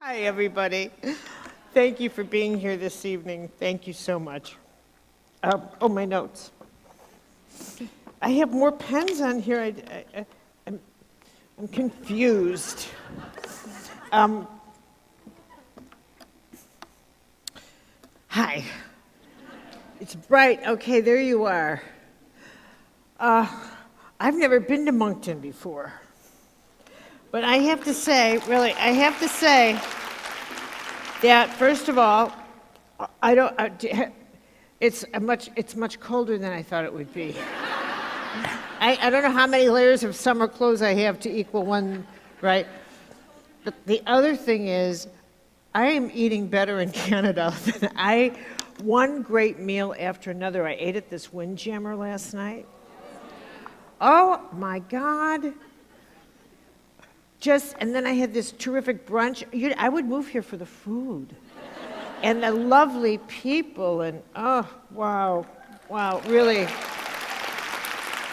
Hi, everybody. Thank you for being here this evening. Thank you so much. My notes. I have more pens on here. I'm, I'm confused. Hi. It's bright. Okay, there you are. I've never been to Moncton before. But I have to say, really, that first of all, it's much colder than I thought it would be. I don't know how many layers of summer clothes I have to equal one, right? But the other thing is, I am eating better in Canada than one great meal after another. I ate at this Windjammer last night. Oh my God. And then I had this terrific brunch. I would move here for the food and the lovely people, and oh, wow, really,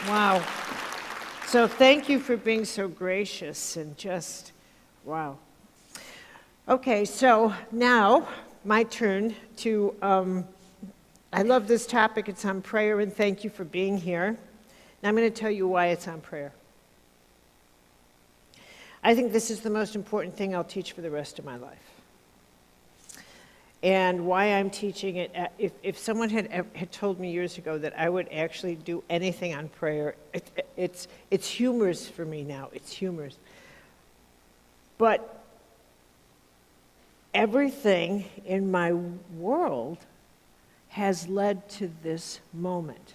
wow. So thank you for being so gracious and just, wow. Okay, so now my turn to, I love this topic. It's on prayer, and thank you for being here. Now I'm going to tell you why it's on prayer. I think this is the most important thing I'll teach for the rest of my life. And why I'm teaching it, if someone had told me years ago that I would actually do anything on prayer, it's humorous for me now. It's humorous. But everything in my world has led to this moment.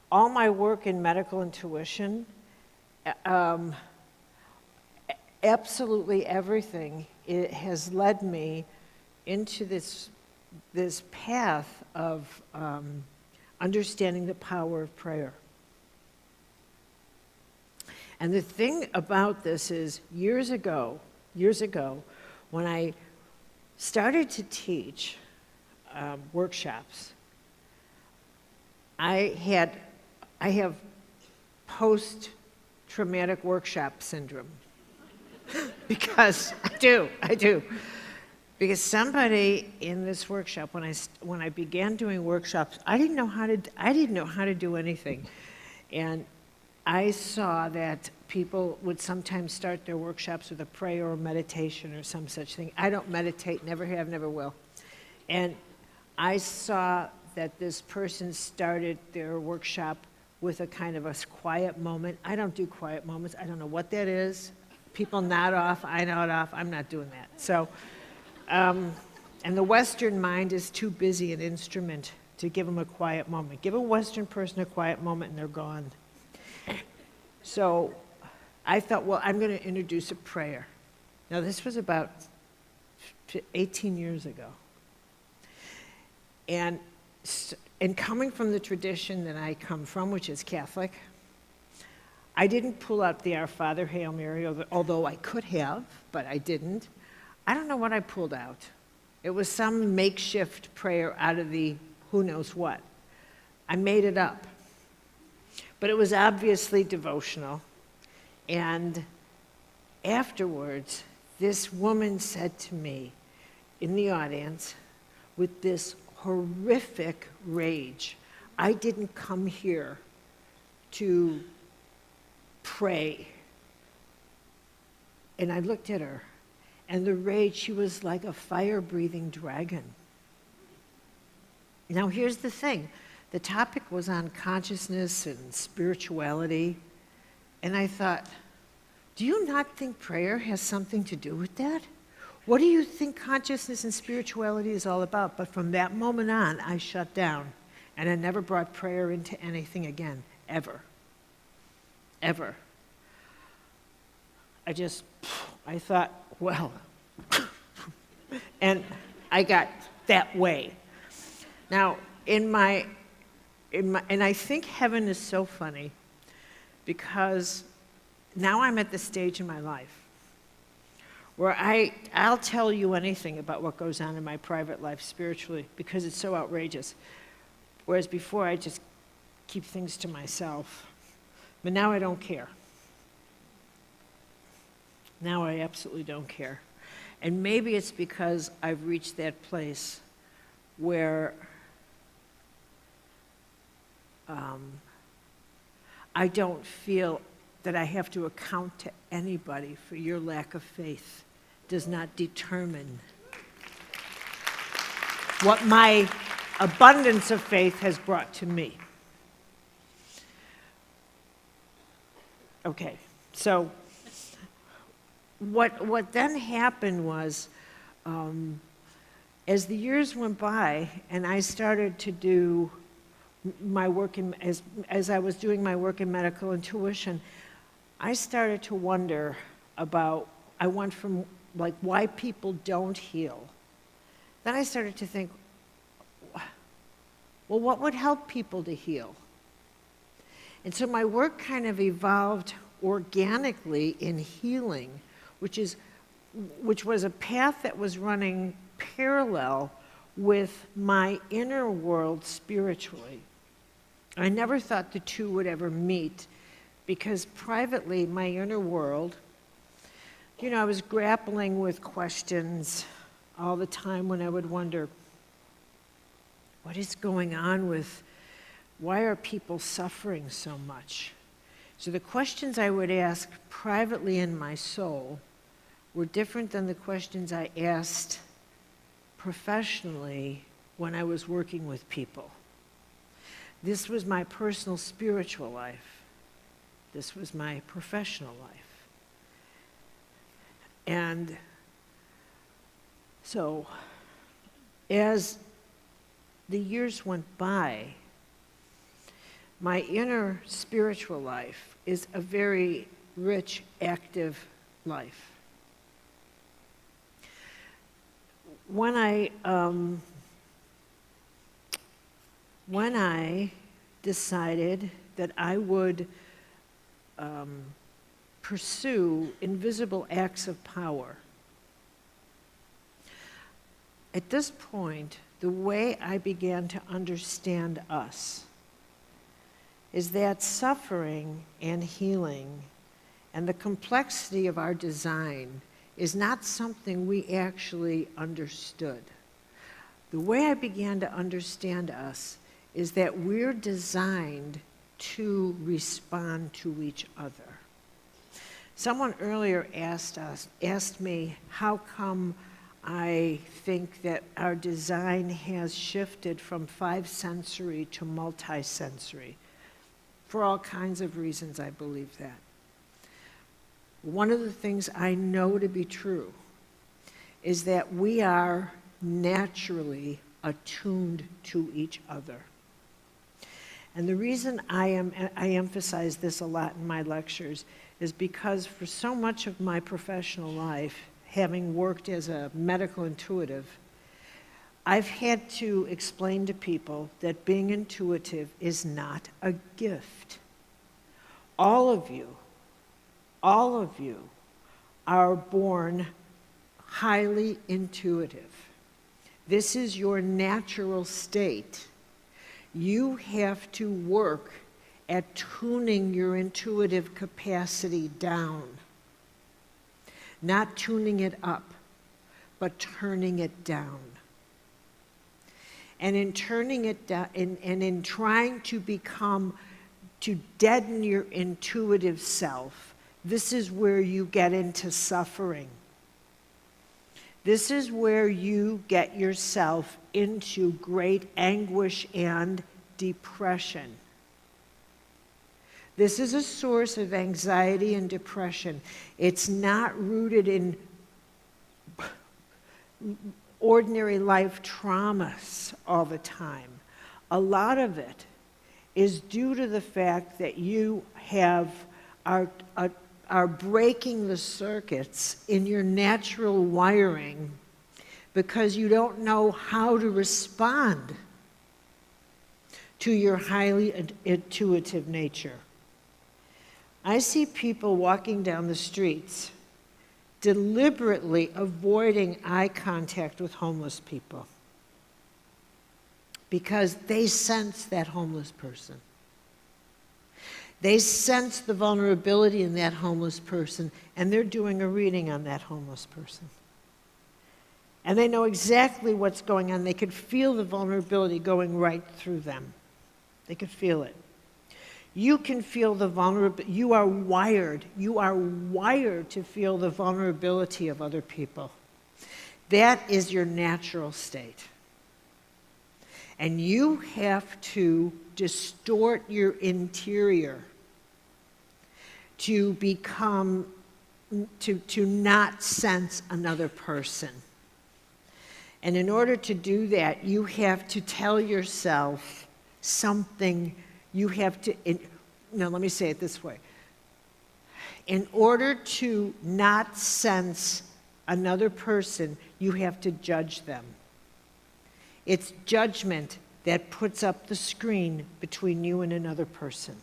All my work in medical intuition, absolutely everything, it has led me into this path of understanding the power of prayer. And the thing about this is, years ago, when I started to teach workshops, I have post-traumatic workshop syndrome. Because I do. Because somebody in this workshop, when I began doing workshops, I didn't know how to do anything, and I saw that people would sometimes start their workshops with a prayer or meditation or some such thing. I don't meditate, never have, never will, and I saw that this person started their workshop with a kind of a quiet moment. I don't do quiet moments. I don't know what that is. People nod off, I nod off, I'm not doing that. So, and the Western mind is too busy an instrument to give them a quiet moment. Give a Western person a quiet moment and they're gone. So I thought, well, I'm going to introduce a prayer. Now this was about 18 years ago. And coming from the tradition that I come from, which is Catholic, I didn't pull out the Our Father, Hail Mary, although I could have, but I didn't. I don't know what I pulled out. It was some makeshift prayer out of the who knows what. I made it up. But it was obviously devotional. And afterwards, this woman said to me in the audience with this horrific rage, I didn't come here to pray. And I looked at her, and the rage, she was like a fire-breathing dragon. Now here's the thing. The topic was on consciousness and spirituality, and I thought, do you not think prayer has something to do with that? What do you think consciousness and spirituality is all about? But from that moment on, I shut down, and I never brought prayer into anything again, ever. Ever. I thought, well, and I got that way. Now, and I think heaven is so funny because now I'm at the stage in my life where I'll tell you anything about what goes on in my private life spiritually because it's so outrageous. Whereas before I just keep things to myself. But now I don't care. Now I absolutely don't care. And maybe it's because I've reached that place where I don't feel that I have to account to anybody for your lack of faith. Does not determine what my abundance of faith has brought to me. Okay, so what then happened was, as the years went by and I started to do my work as I was doing my work in medical intuition, I started to wonder about, I went from like why people don't heal. Then I started to think, well, what would help people to heal? And so my work kind of evolved organically in healing, which was a path that was running parallel with my inner world spiritually. I never thought the two would ever meet, because privately, my inner world, I was grappling with questions all the time when I would wonder, what is going on with, why are people suffering so much? So the questions I would ask privately in my soul were different than the questions I asked professionally when I was working with people. This was my personal spiritual life. This was my professional life. And so as the years went by, my inner spiritual life is a very rich, active life. When I decided that I would pursue invisible acts of power, at this point, the way I began to understand us is that suffering and healing and the complexity of our design is not something we actually understood. The way I began to understand us is that we're designed to respond to each other. Someone earlier asked me how come I think that our design has shifted from 5-sensory to multi-sensory. For all kinds of reasons, I believe that. One of the things I know to be true is that we are naturally attuned to each other. And the reason I emphasize this a lot in my lectures is because for so much of my professional life, having worked as a medical intuitive, I've had to explain to people that being intuitive is not a gift. All of you are born highly intuitive. This is your natural state. You have to work at tuning your intuitive capacity down. Not tuning it up, but turning it down. And in turning it down, and in trying to deaden your intuitive self, this is where you get into suffering. This is where you get yourself into great anguish and depression. This is a source of anxiety and depression. It's not rooted in ordinary life traumas all the time. A lot of it is due to the fact that you are breaking the circuits in your natural wiring because you don't know how to respond to your highly intuitive nature. I see people walking down the streets deliberately avoiding eye contact with homeless people because they sense that homeless person. They sense the vulnerability in that homeless person, and they're doing a reading on that homeless person. And they know exactly what's going on. They could feel the vulnerability going right through them. They could feel it. You can feel the vulnerability. You are wired to feel the vulnerability of other people. That is your natural state. And you have to distort your interior to become, to not sense another person. And in order to do that, you have to tell yourself something. You have to, let me say it this way. In order to not sense another person, you have to judge them. It's judgment that puts up the screen between you and another person.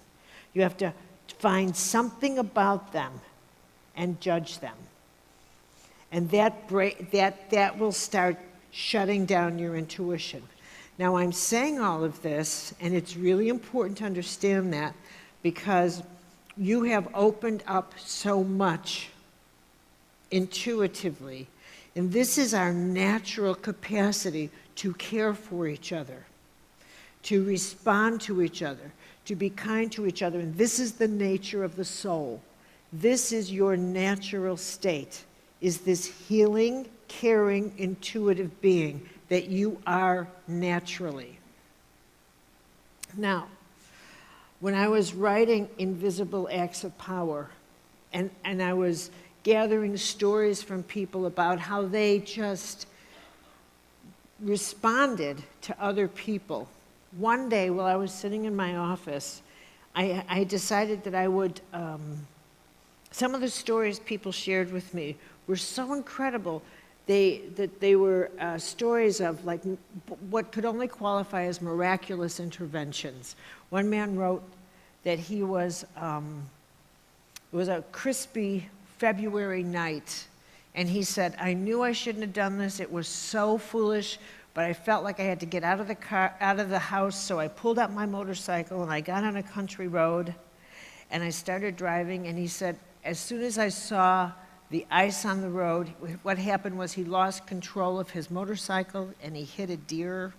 You have to find something about them and judge them. And that will start shutting down your intuition. Now, I'm saying all of this, and it's really important to understand that, because you have opened up so much intuitively, and this is our natural capacity to care for each other, to respond to each other, to be kind to each other, and this is the nature of the soul. This is your natural state, is this healing, caring, intuitive being that you are naturally. Now, when I was writing Invisible Acts of Power, and I was gathering stories from people about how they just responded to other people. One day, while I was sitting in my office, I decided that I would, some of the stories people shared with me were so incredible that they were stories of like what could only qualify as miraculous interventions. One man wrote that he was, it was a crispy February night, and he said, I knew I shouldn't have done this. It was so foolish, but I felt like I had to get out of the house, so I pulled out my motorcycle and I got on a country road and I started driving. And he said, as soon as I saw the ice on the road, what happened was he lost control of his motorcycle and he hit a deer,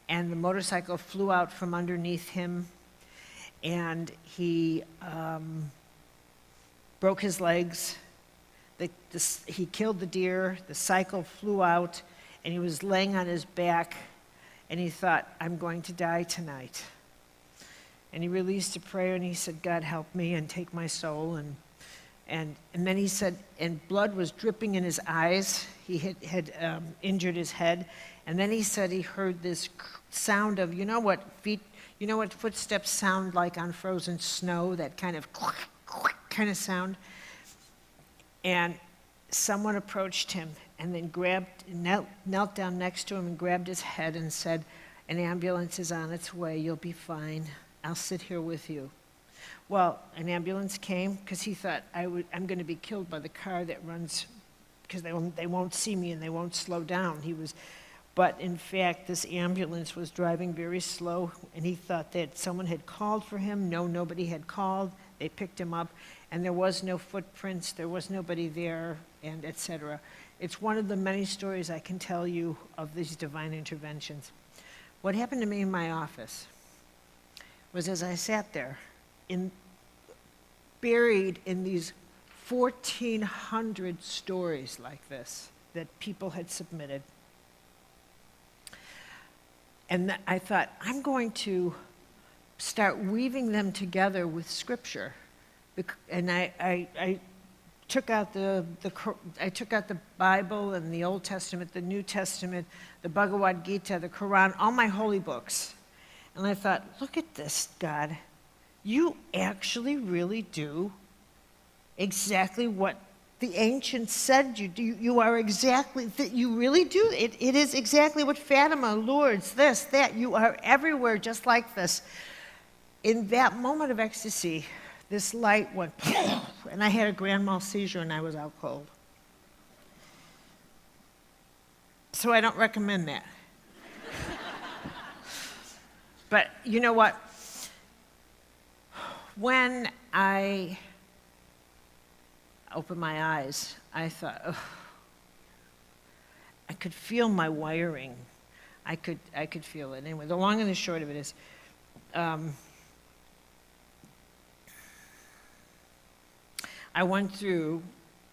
and the motorcycle flew out from underneath him, and he broke his legs. He killed the deer, the cycle flew out, and he was laying on his back, and he thought, I'm going to die tonight. And he released a prayer, and he said, God, help me and take my soul. And then he said, and blood was dripping in his eyes. He had injured his head. And then he said he heard this sound of, you know what footsteps sound like on frozen snow, that kind of kind of sound. And someone approached him and then knelt down next to him and grabbed his head and said, an ambulance is on its way, you'll be fine. I'll sit here with you. Well, an ambulance came because he thought, I'm going to be killed by the car that runs, because they won't see me and they won't slow down. But in fact, this ambulance was driving very slow, and he thought that someone had called for him. No, nobody had called. They picked him up, and there was no footprints. There was nobody there, and etc. It's one of the many stories I can tell you of these divine interventions. What happened to me in my office was, as I sat there, buried in these 1,400 stories like this that people had submitted. And I thought, I'm going to start weaving them together with Scripture. And I took out the Bible and the Old Testament, the New Testament, the Bhagavad Gita, the Quran, all my holy books. And I thought, look at this, God. You actually really do exactly what the ancients said you do. You are exactly, you really do. It is exactly what Fatima, Lourdes, this, that. You are everywhere just like this. In that moment of ecstasy, this light went, and I had a grand mal seizure and I was out cold. So I don't recommend that. But you know what? When I opened my eyes, I thought, oh. could feel my wiring. I could feel it. Anyway, the long and the short of it is, I went through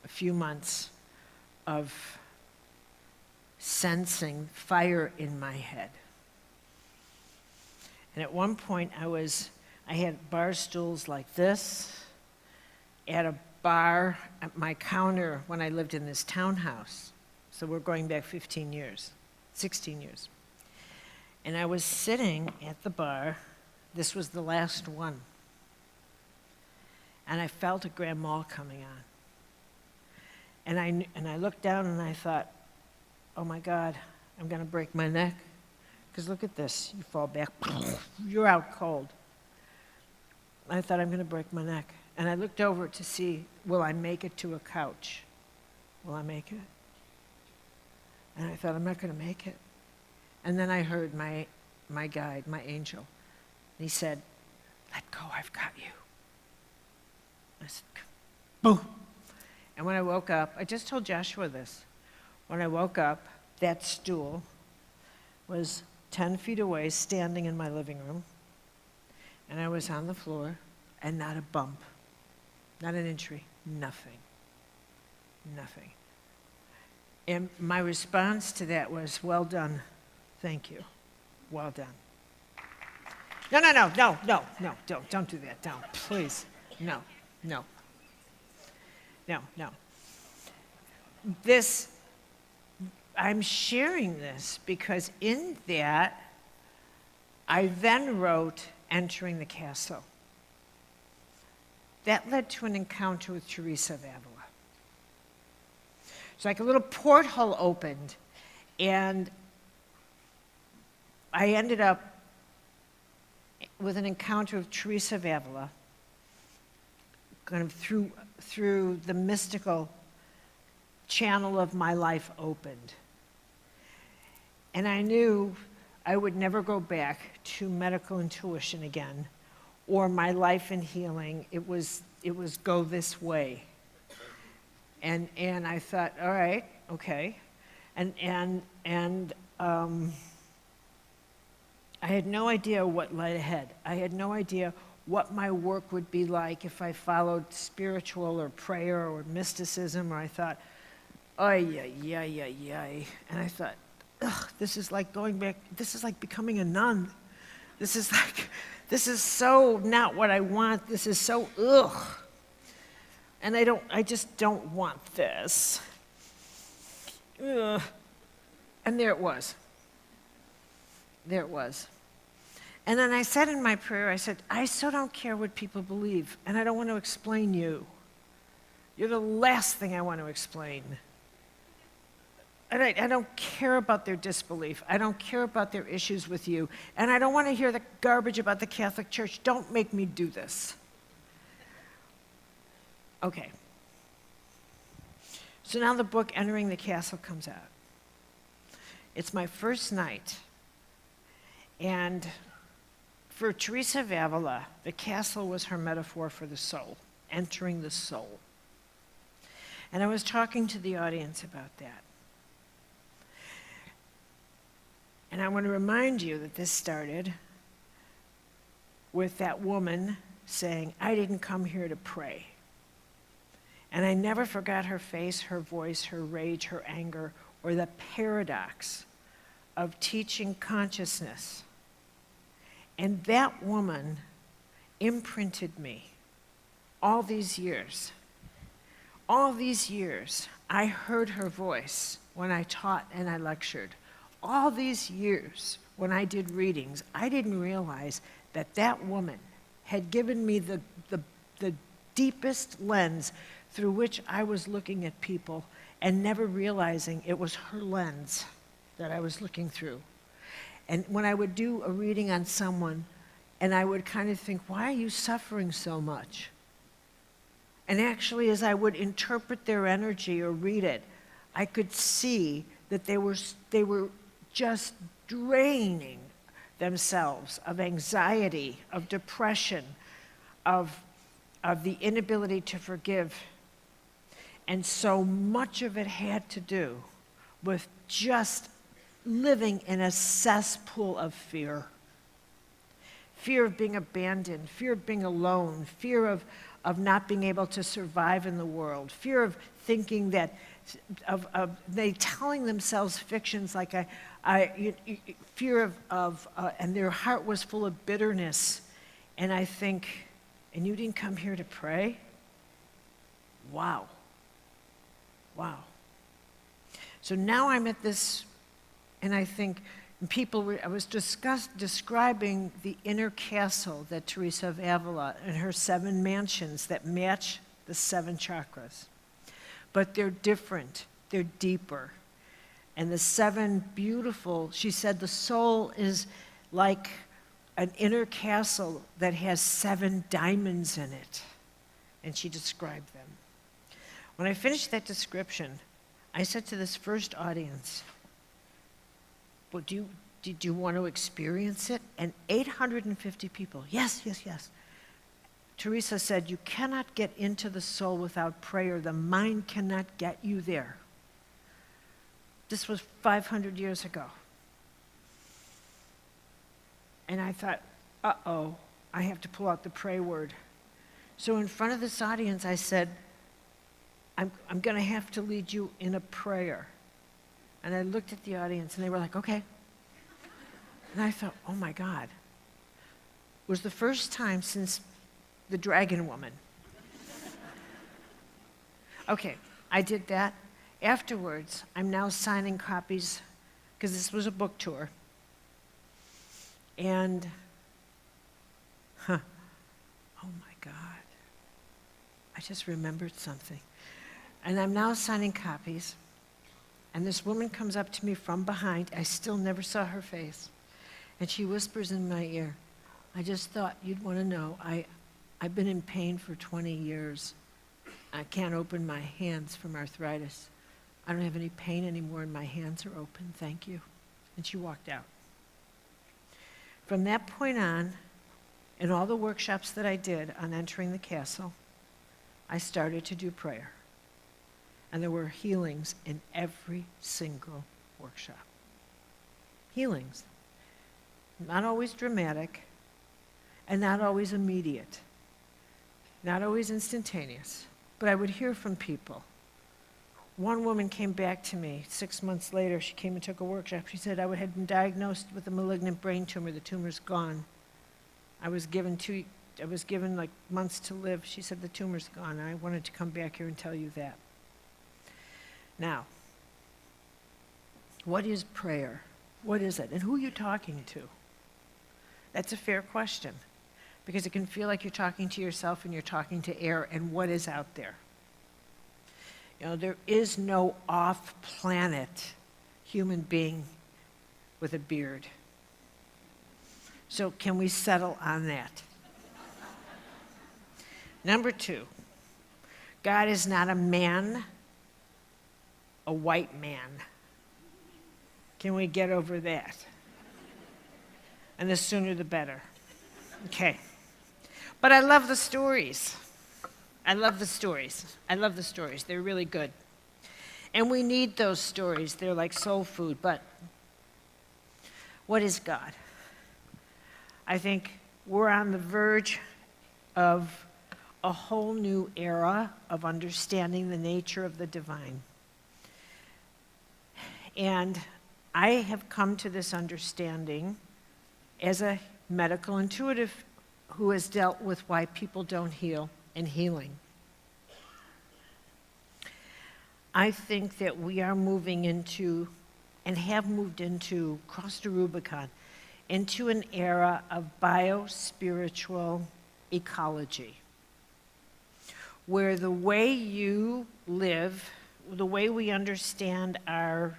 a few months of sensing fire in my head. And at one point I had bar stools like this at a bar at my counter when I lived in this townhouse. So we're going back 16 years. And I was sitting at the bar. This was the last one. And I felt a grand mal coming on. And I looked down and I thought, oh my God, I'm going to break my neck. Because look at this, you fall back, you're out cold. I thought, I'm going to break my neck. And I looked over to see, will I make it to a couch? Will I make it? And I thought, I'm not going to make it. And then I heard my guide, my angel. And he said, let go, I've got you. I said, boom. And when I woke up, I just told Joshua this. When I woke up, that stool was 10 feet away, standing in my living room. And I was on the floor, and not a bump, not an injury, nothing. And my response to that was, well done, thank you, well done. No, don't do that, don't, please, no. I'm sharing this because in that, I then wrote Entering the Castle. That led to an encounter with Teresa of Avila. It's like a little porthole opened, and I ended up with an encounter with Teresa of Avila, kind of through the mystical channel of my life opened. And I knew I would never go back to medical intuition again, or my life in healing. It was go this way. And I thought, all right, okay. And I had no idea what lay ahead. I had no idea what my work would be like if I followed spiritual or prayer or mysticism, or I thought, ay. And I thought, ugh, this is like going back, this is like becoming a nun. This is so not what I want. This is so, ugh. And I just don't want this. Ugh. And there it was. And then I said in my prayer, I said, I so don't care what people believe, and I don't want to explain you. You're the last thing I want to explain. And I don't care about their disbelief. I don't care about their issues with you. And I don't want to hear the garbage about the Catholic Church. Don't make me do this. Okay. So now the book, Entering the Castle, comes out. It's my first night. And for Teresa of Avila, the castle was her metaphor for the soul, entering the soul. And I was talking to the audience about that. And I want to remind you that this started with that woman saying, I didn't come here to pray. And I never forgot her face, her voice, her rage, her anger, or the paradox of teaching consciousness. And that woman imprinted me all these years. All these years, I heard her voice when I taught and I lectured. All these years, when I did readings, I didn't realize that that woman had given me the deepest lens through which I was looking at people and never realizing it was her lens that I was looking through. And when I would do a reading on someone, and I would kind of think, why are you suffering so much? And actually, as I would interpret their energy or read it, I could see that they were just draining themselves of anxiety, of depression, of the inability to forgive. And so much of it had to do with just living in a cesspool of fear. Fear of being abandoned, fear of being alone, fear of not being able to survive in the world, fear of thinking that, they telling themselves fictions like fear of and their heart was full of bitterness. And I think, and you didn't come here to pray? Wow. Wow. So now I'm at this, and I think I was describing the inner castle that Teresa of Avila and her 7 mansions that match the 7 chakras. But they're different, they're deeper. And the 7 beautiful, she said the soul is like an inner castle that has 7 diamonds in it. And she described them. When I finished that description, I said to this first audience, well, did you want to experience it? And 850 people, yes, yes, yes. Teresa said, you cannot get into the soul without prayer. The mind cannot get you there. This was 500 years ago. And I thought, uh-oh, I have to pull out the pray word. So in front of this audience, I said, I'm going to have to lead you in a prayer. And I looked at the audience, and they were like, okay. And I thought, oh my God. It was the first time since the dragon woman. Okay, I did that. Afterwards, I'm now signing copies, because this was a book tour. And, oh my God. I just remembered something. And I'm now signing copies. And this woman comes up to me from behind. I still never saw her face. And she whispers in my ear, I just thought you'd want to know, I've been in pain for 20 years. I can't open my hands from arthritis. I don't have any pain anymore and my hands are open, thank you. And she walked out. From that point on, in all the workshops that I did on entering the castle, I started to do prayer. And there were healings in every single workshop. Healings. Not always dramatic, and not always immediate. Not always instantaneous. But I would hear from people. One woman came back to me 6 months later. She came and took a workshop. She said, I had been diagnosed with a malignant brain tumor. The tumor's gone. I was given like months to live. She said, the tumor's gone. I wanted to come back here and tell you that. Now, what is prayer? What is it? And who are you talking to? That's a fair question, because it can feel like you're talking to yourself and you're talking to air, and what is out there? You know, there is no off-planet human being with a beard. So can we settle on that? Number 2, God is not a man, a white man. Can we get over that? And the sooner the better. Okay. But I love the stories. I love the stories. I love the stories. They're really good. And we need those stories. They're like soul food. But what is God? I think we're on the verge of a whole new era of understanding the nature of the divine. And I have come to this understanding as a medical intuitive who has dealt with why people don't heal and healing. I think that we are moving into, and have moved into, crossed the Rubicon, into an era of bio-spiritual ecology, where the way you live, the way we understand our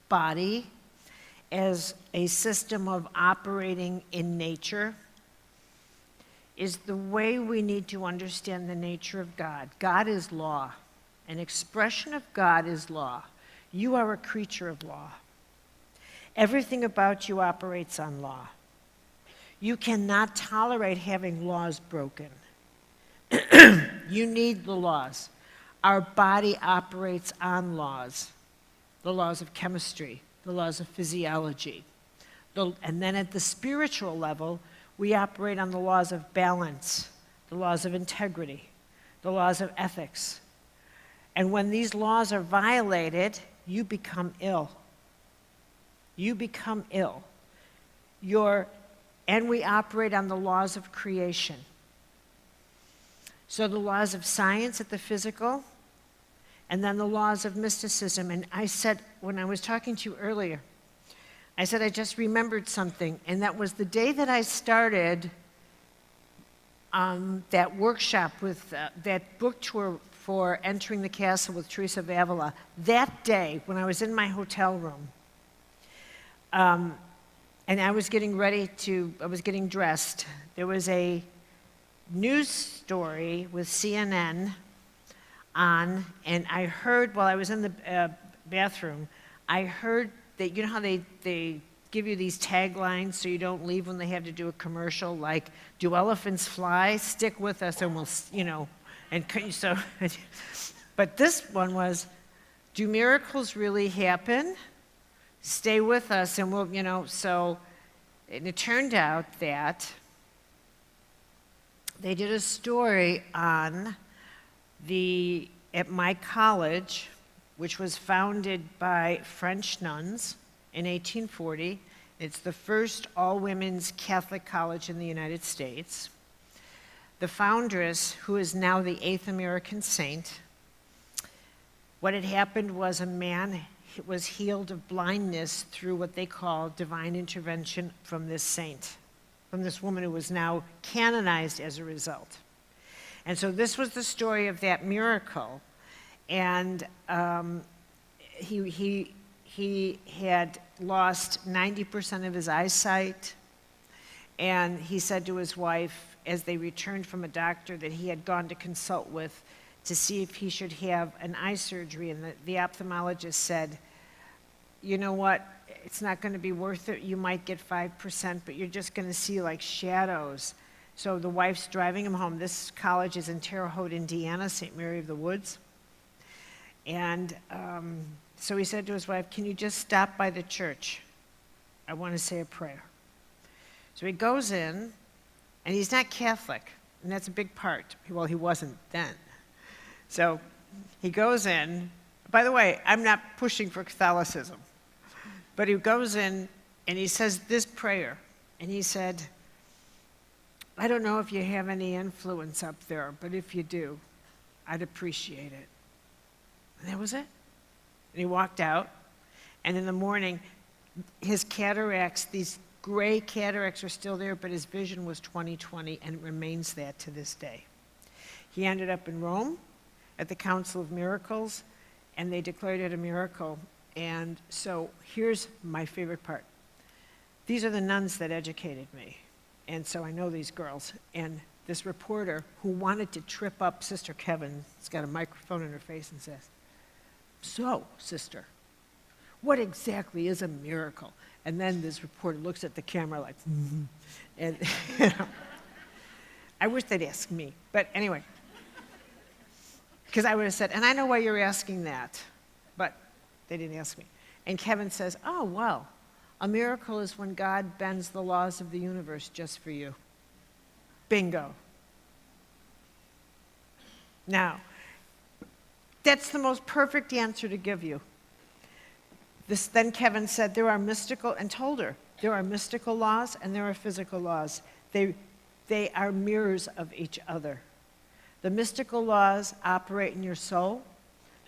body as a system of operating in nature is the way we need to understand the nature of God. God is law. An expression of God is law. You are a creature of law. Everything about you operates on law. You cannot tolerate having laws broken. You need the laws. Our body operates on laws. the laws of chemistry, the laws of physiology. And then at the spiritual level, we operate on the laws of balance, the laws of integrity, the laws of ethics. And when these laws are violated, you become ill. You become ill. And we operate on the laws of creation. So the laws of science at the physical, and then the laws of mysticism. And I said, when I was talking to you earlier, I said I just remembered something, and that was the day that I started that workshop with that book tour for Entering the Castle with Teresa of Avila. That day, when I was in my hotel room, and I was getting dressed, there was a news story with CNN on, and I heard, while I was in the bathroom, I heard that, you know how they give you these taglines so you don't leave when they have to do a commercial, like, do elephants fly? Stick with us and we'll, so, but this one was, do miracles really happen? Stay with us and we'll, and it turned out that they did a story on at my college, which was founded by French nuns in 1840. It's the first all-women's Catholic college in the United States. The foundress, who is now the 8th American saint, what had happened was a man was healed of blindness through what they call divine intervention from this saint, from this woman who was now canonized as a result. And so this was the story of that miracle. And he had lost 90% of his eyesight. And he said to his wife, as they returned from a doctor that he had gone to consult with to see if he should have an eye surgery, and the ophthalmologist said, you know what, it's not going to be worth it. You might get 5%, but you're just going to see like shadows. So the wife's driving him home. This college is in Terre Haute, Indiana, St. Mary of the Woods. And so he said to his wife, can you just stop by the church? I want to say a prayer. So he goes in, and he's not Catholic, and that's a big part. Well, he wasn't then. So he goes in. By the way, I'm not pushing for Catholicism, but he goes in, and he says this prayer. And he said, I don't know if you have any influence up there, but if you do, I'd appreciate it. And that was it. And he walked out, and in the morning, his cataracts, these gray cataracts are still there, but his vision was 20/20, and it remains that to this day. He ended up in Rome at the Council of Miracles, and they declared it a miracle. And so here's my favorite part. These are the nuns that educated me. And so I know these girls. And this reporter who wanted to trip up Sister Kevin, has got a microphone in her face and says, so, sister, what exactly is a miracle? And then this reporter looks at the camera like, and I wish they'd ask me. But anyway, because I would have said, and I know why you're asking that, but they didn't ask me. And Kevin says, oh, well, a miracle is when God bends the laws of the universe just for you. Bingo. Now, that's the most perfect answer to give you. Then Kevin said there are mystical, and told her, there are mystical laws and there are physical laws. They are mirrors of each other. The mystical laws operate in your soul.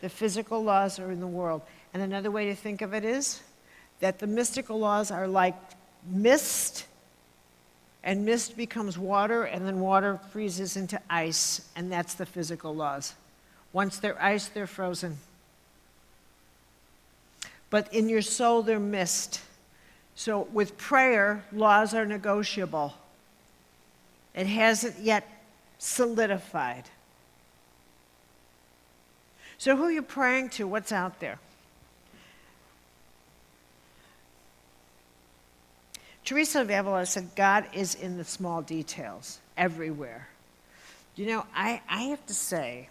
The physical laws are in the world. And another way to think of it is that the mystical laws are like mist, and mist becomes water, and then water freezes into ice, and that's the physical laws. Once they're ice, they're frozen. But in your soul, they're mist. So with prayer, laws are negotiable. It hasn't yet solidified. So who are you praying to? What's out there? Teresa of Avila said, God is in the small details, everywhere. You know, I have to say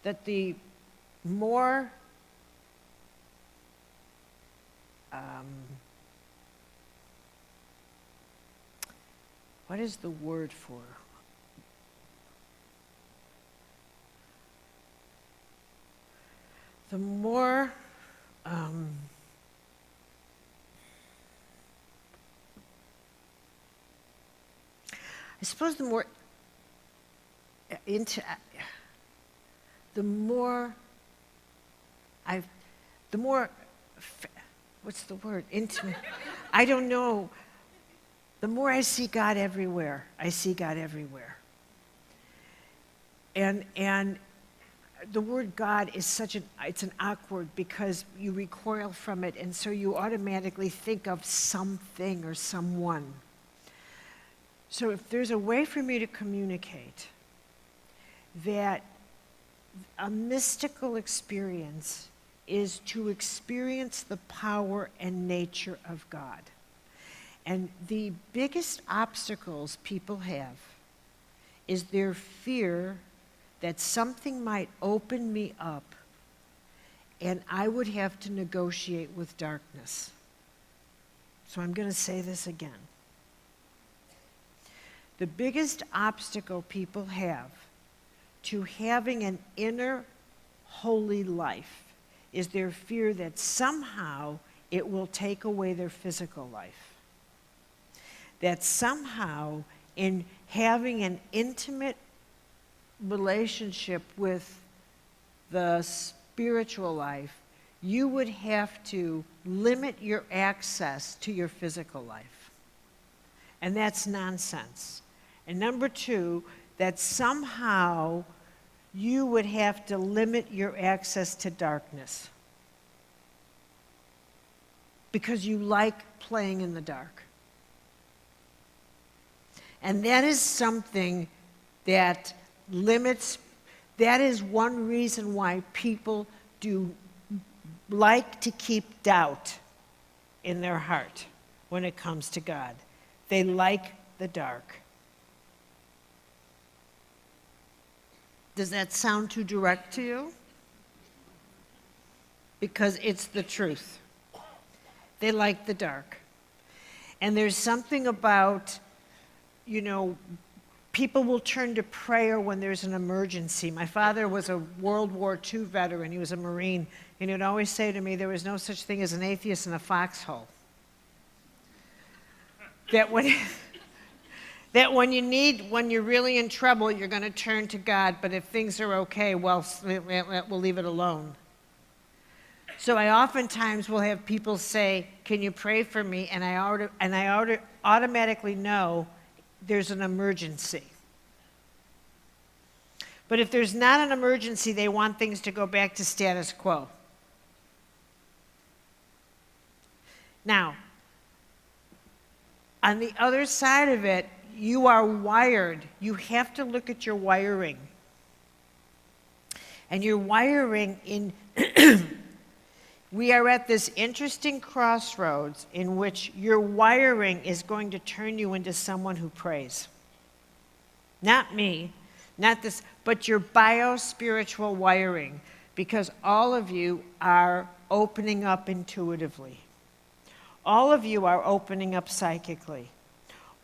that the more what is the word for? The more, I suppose the more into, the more what's the word? Intimate. I don't know. The more I see God everywhere, I see God everywhere. And the word God is it's an awkward because you recoil from it, and so you automatically think of something or someone. So if there's a way for me to communicate that a mystical experience is to experience the power and nature of God. And the biggest obstacles people have is their fear that something might open me up and I would have to negotiate with darkness. So I'm going to say this again. The biggest obstacle people have to having an inner holy life is their fear that somehow it will take away their physical life. That somehow in having an intimate relationship with the spiritual life, you would have to limit your access to your physical life. And that's nonsense. And number two, that somehow you would have to limit your access to darkness because you like playing in the dark. And that is something that limits, that is one reason why people do like to keep doubt in their heart when it comes to God. They like the dark. Does that sound too direct to you? Because it's the truth. They like the dark. And there's something about, people will turn to prayer when there's an emergency. My father was a World War II veteran. He was a Marine. And he would always say to me, there was no such thing as an atheist in a foxhole. That when you're really in trouble, you're going to turn to God, but if things are okay, well, we'll leave it alone. So I oftentimes will have people say, can you pray for me? And I automatically know there's an emergency. But if there's not an emergency, they want things to go back to status quo. Now, on the other side of it, you are wired. You have to look at your wiring. And your wiring we are at this interesting crossroads in which your wiring is going to turn you into someone who prays. Not me, not this, but your bio-spiritual wiring, because all of you are opening up intuitively. All of you are opening up psychically.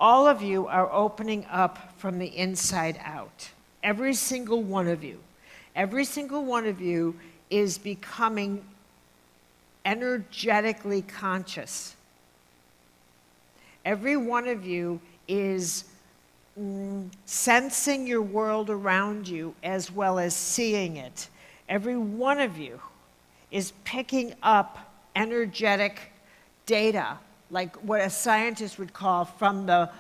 All of you are opening up from the inside out. Every single one of you. Every single one of you is becoming energetically conscious. Every one of you is sensing your world around you as well as seeing it. Every one of you is picking up energetic data, like what a scientist would call from the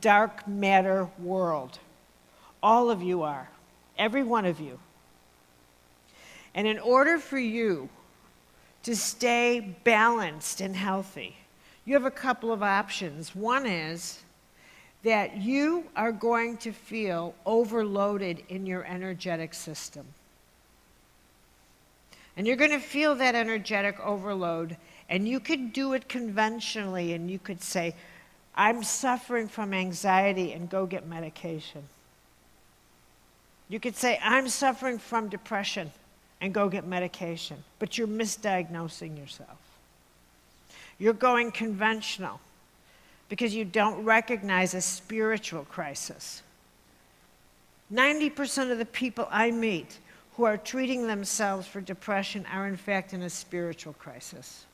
dark matter world. All of you are. Every one of you. And in order for you to stay balanced and healthy, you have a couple of options. One is that you are going to feel overloaded in your energetic system. And you're going to feel that energetic overload, and you could do it conventionally, and you could say, I'm suffering from anxiety, and go get medication. You could say, I'm suffering from depression, and go get medication, but you're misdiagnosing yourself. You're going conventional because you don't recognize a spiritual crisis. 90% of the people I meet who are treating themselves for depression are in fact in a spiritual crisis.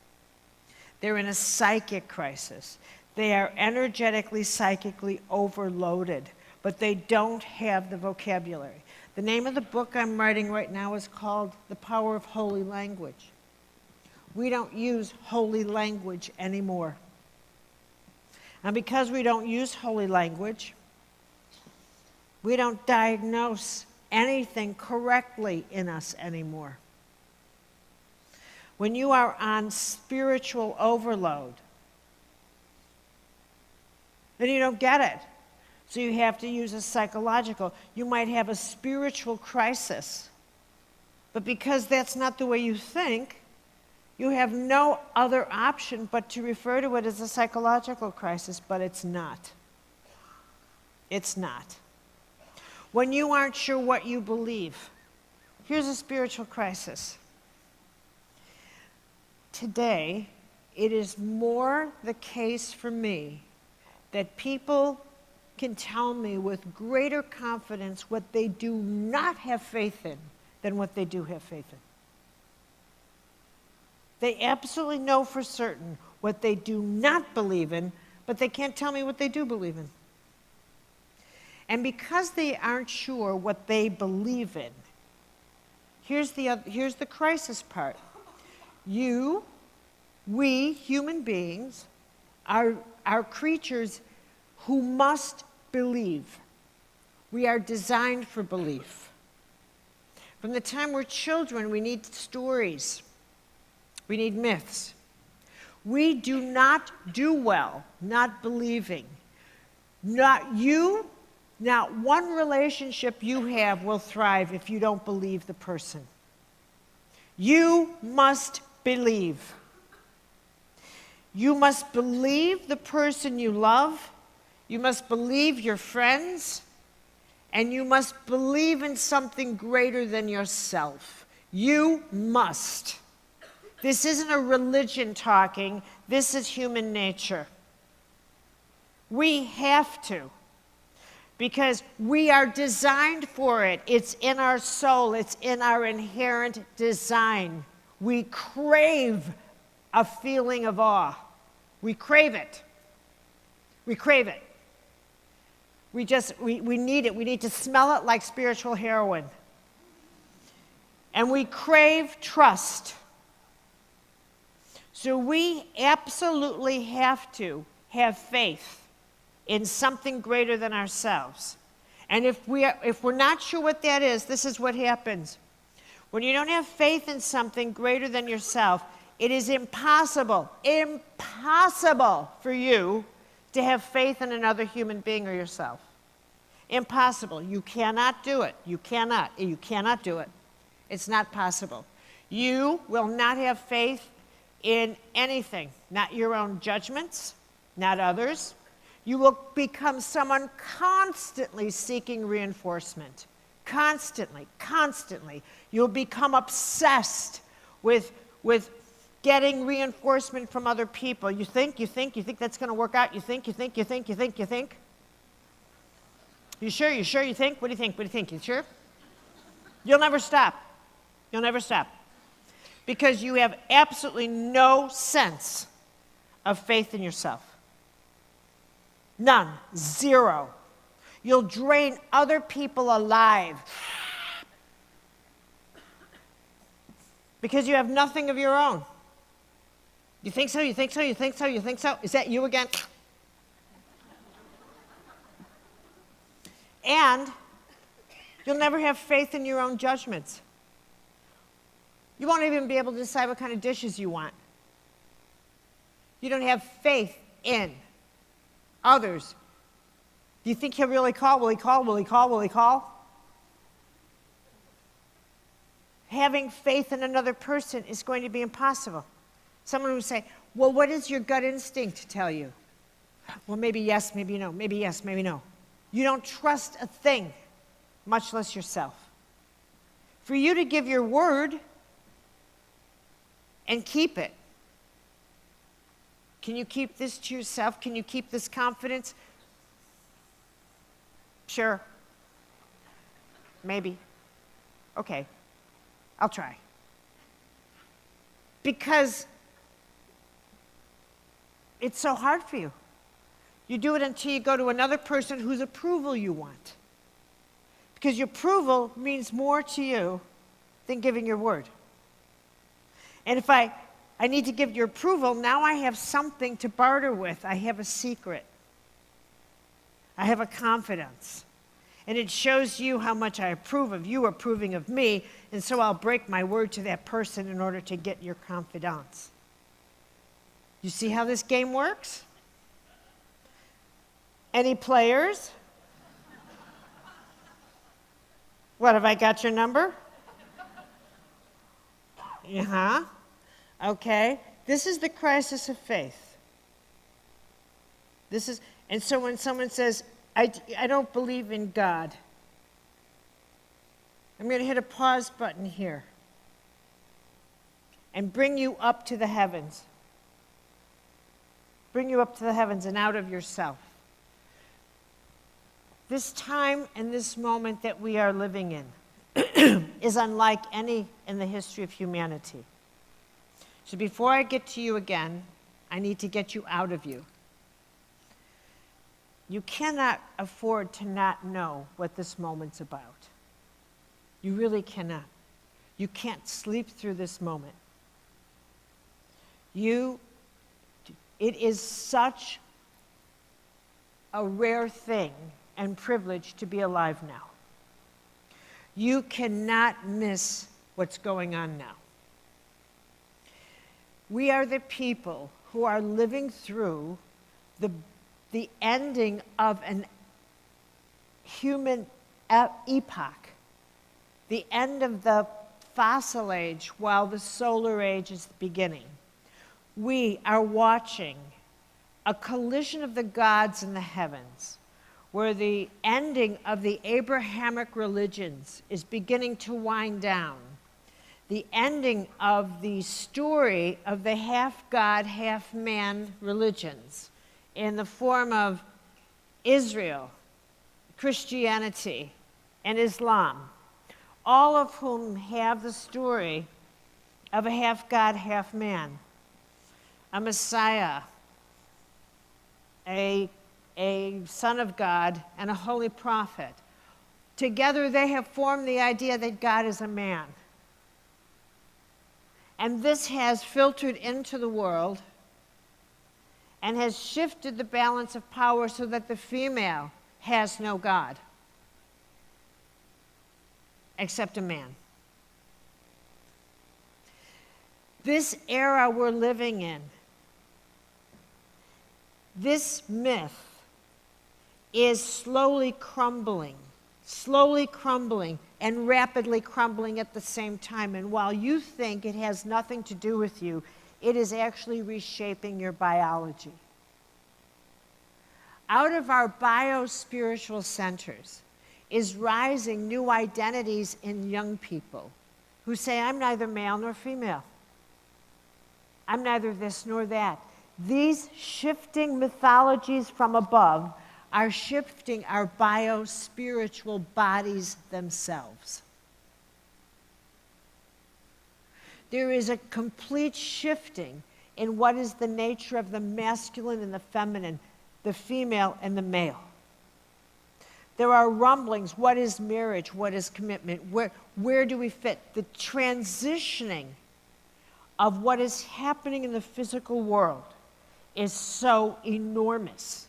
They're in a psychic crisis. They are energetically, psychically overloaded, but they don't have the vocabulary. The name of the book I'm writing right now is called The Power of Holy Language. We don't use holy language anymore. And because we don't use holy language, we don't diagnose anything correctly in us anymore. When you are on spiritual overload, then you don't get it. So you have to use a psychological. You might have a spiritual crisis, but because that's not the way you think, you have no other option but to refer to it as a psychological crisis, but it's not. It's not. When you aren't sure what you believe, here's a spiritual crisis. Today, it is more the case for me that people can tell me with greater confidence what they do not have faith in than what they do have faith in. They absolutely know for certain what they do not believe in, but they can't tell me what they do believe in. And because they aren't sure what they believe in, here's the crisis part. We, human beings, are creatures who must believe. We are designed for belief. From the time we're children, we need stories. We need myths. We do not do well not believing. Not one relationship you have will thrive if you don't believe the person. You must believe. You must believe the person you love. You must believe your friends. And you must believe in something greater than yourself. You must. This isn't a religion talking. This is human nature. We have to. Because we are designed for it. It's in our soul. It's in our inherent design. We crave a feeling of awe. We crave it. We crave it. We need it. We need to smell it like spiritual heroin. And we crave trust. So we absolutely have to have faith in something greater than ourselves. And if we're not sure what that is, this is what happens. When you don't have faith in something greater than yourself, it is impossible for you to have faith in another human being or yourself. Impossible. You cannot do it. You cannot do it. It's not possible. You will not have faith in anything, not your own judgments, not others. You will become someone constantly seeking reinforcement. Constantly. You'll become obsessed with getting reinforcement from other people. You think that's going to work out? You think? You sure? You think? What do you think? You sure? You'll never stop. Because you have absolutely no sense of faith in yourself. None. Zero. You'll drain other people alive because you have nothing of your own. You think so? Is that you again? And you'll never have faith in your own judgments. You won't even be able to decide what kind of dishes you want. You don't have faith in others. Do you think he'll really call? Will he call? Having faith in another person is going to be impossible. Someone will say, well, what does your gut instinct tell you? Well, maybe yes, maybe no. Maybe yes, maybe no. You don't trust a thing, much less yourself. For you to give your word and keep it, Can you keep this to yourself? Can you keep this confidence? Sure. Maybe. Okay. I'll try. Because it's so hard for you. You do it until you go to another person whose approval you want. Because your approval means more to you than giving your word. And if I need to give your approval, now I have something to barter with. I have a secret. I have a confidence. And it shows you how much I approve of you approving of me, and so I'll break my word to that person in order to get your confidence. You see how this game works? Any players? What, have I got your number? Uh-huh. Okay. This is the crisis of faith. And so when someone says, I don't believe in God, I'm going to hit a pause button here and bring you up to the heavens. Bring you up to the heavens and out of yourself. This time and this moment that we are living in is unlike any in the history of humanity. So before I get to you again, I need to get you out of you. You cannot afford to not know what this moment's about. You really cannot. You can't sleep through this moment. It is such a rare thing and privilege to be alive now. You cannot miss what's going on now. We are the people who are living through the ending of an human epoch, the end of the fossil age while the solar age is beginning. We are watching a collision of the gods in the heavens, where the ending of the Abrahamic religions is beginning to wind down. The ending of the story of the half-god, half-man religions in the form of Israel, Christianity, and Islam, all of whom have the story of a half-god, half-man, a Messiah, a son of God, and a holy prophet. Together they have formed the idea that God is a man. And this has filtered into the world and has shifted the balance of power so that the female has no God except a man. This era we're living in, this myth is slowly crumbling and rapidly crumbling at the same time. And while you think it has nothing to do with you, it is actually reshaping your biology. Out of our bio-spiritual centers is rising new identities in young people who say, I'm neither male nor female. I'm neither this nor that. These shifting mythologies from above are shifting our bio-spiritual bodies themselves. There is a complete shifting in what is the nature of the masculine and the feminine, the female and the male. There are rumblings. What is marriage? What is commitment? Where do we fit? The transitioning of what is happening in the physical world is so enormous.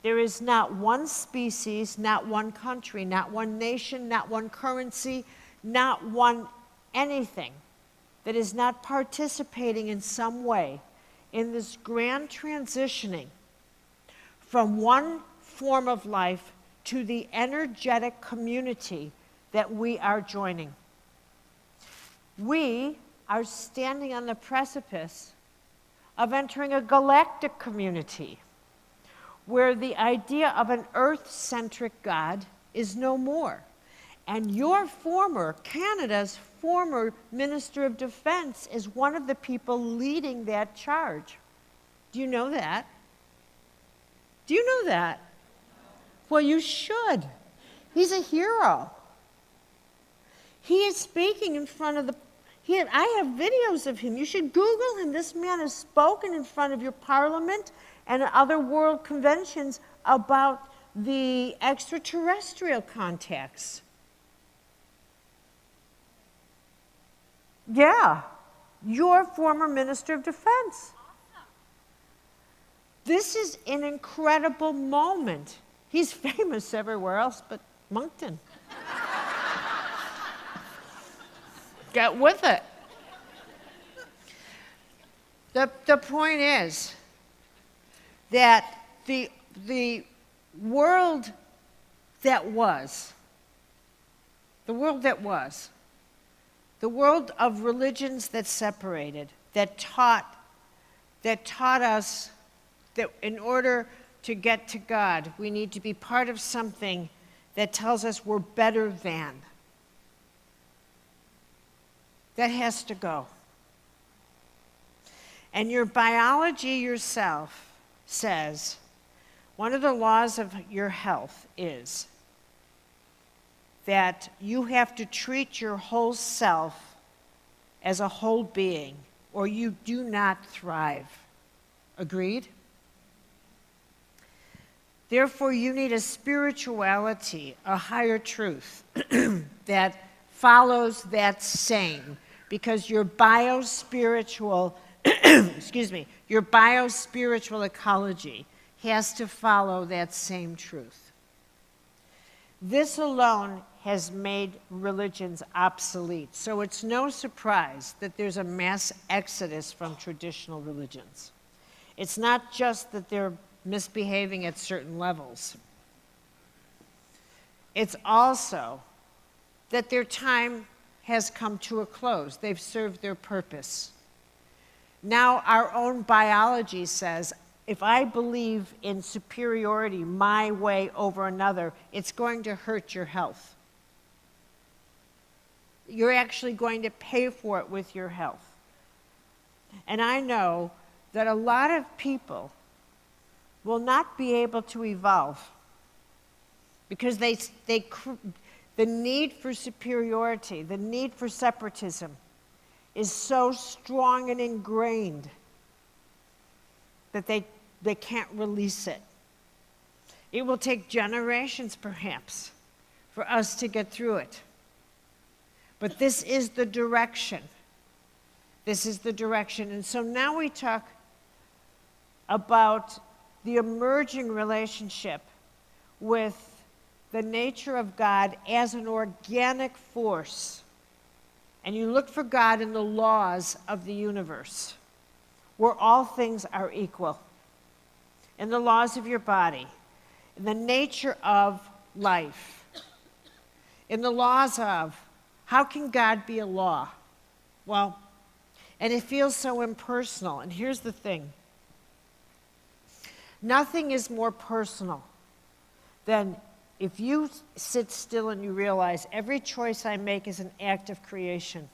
There is not one species, not one country, not one nation, not one currency, not one anything that is not participating in some way in this grand transitioning from one form of life to the energetic community that we are joining. We are standing on the precipice of entering a galactic community where the idea of an earth-centric God is no more. And Canada's former Minister of Defense is one of the people leading that charge. Do you know that? Do you know that? Well, you should. He's a hero. He is speaking in front of I have videos of him. You should Google him. This man has spoken in front of your parliament and other world conventions about the extraterrestrial contacts. Yeah, your former Minister of Defense. This is an incredible moment. He's famous everywhere else but Moncton. Get with it. The point is that the world that was, the world of religions that separated, that taught us that in order to get to God, we need to be part of something that tells us we're better than. That has to go. And your biology yourself says one of the laws of your health is that you have to treat your whole self as a whole being, or you do not thrive. Agreed? Therefore, you need a spirituality, a higher truth that follows that same, because your bio-spiritual, your bio-spiritual ecology has to follow that same truth. This alone has made religions obsolete, so it's no surprise that there's a mass exodus from traditional religions. It's not just that they're misbehaving at certain levels. It's also that their time has come to a close. They've served their purpose. Now our own biology says, if I believe in superiority, my way over another, it's going to hurt your health. You're actually going to pay for it with your health. And I know that a lot of people will not be able to evolve because the need for superiority, the need for separatism is so strong and ingrained that they can't release it. It will take generations, perhaps, for us to get through it. But this is the direction. This is the direction. And so now we talk about the emerging relationship with the nature of God as an organic force. And you look for God in the laws of the universe, where all things are equal, in the laws of your body, in the nature of life, in the laws of, how can God be a law? Well, and it feels so impersonal. And here's the thing. Nothing is more personal than if you sit still and you realize every choice I make is an act of creation.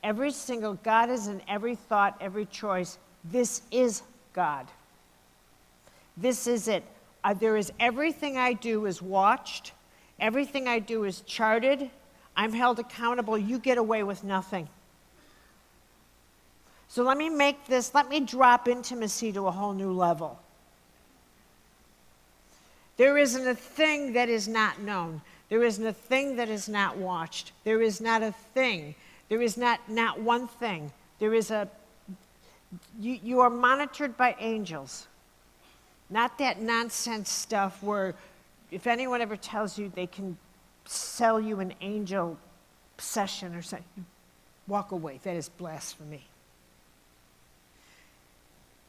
Every single, God is in every thought, every choice. This is God. This is it. Everything I do is watched. Everything I do is charted. I'm held accountable. You get away with nothing. So let me drop intimacy to a whole new level. There isn't a thing that is not known. There isn't a thing that is not watched. There is not a thing. There is not one thing. There is you are monitored by angels. Not that nonsense stuff where if anyone ever tells you they can sell you an angel session or something, walk away. That is blasphemy.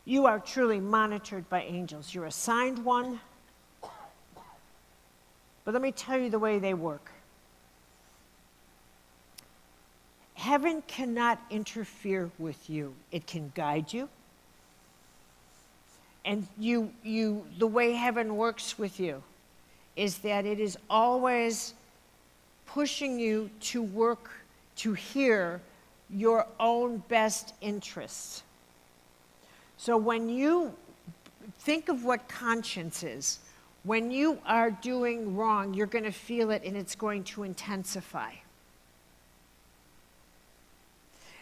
You are truly monitored by angels. You're assigned one. But let me tell you the way they work. Heaven cannot interfere with you. It can guide you. And the way heaven works with you is that it is always pushing you to work to hear your own best interests. So when you think of what conscience is, when you are doing wrong, you're going to feel it and it's going to intensify.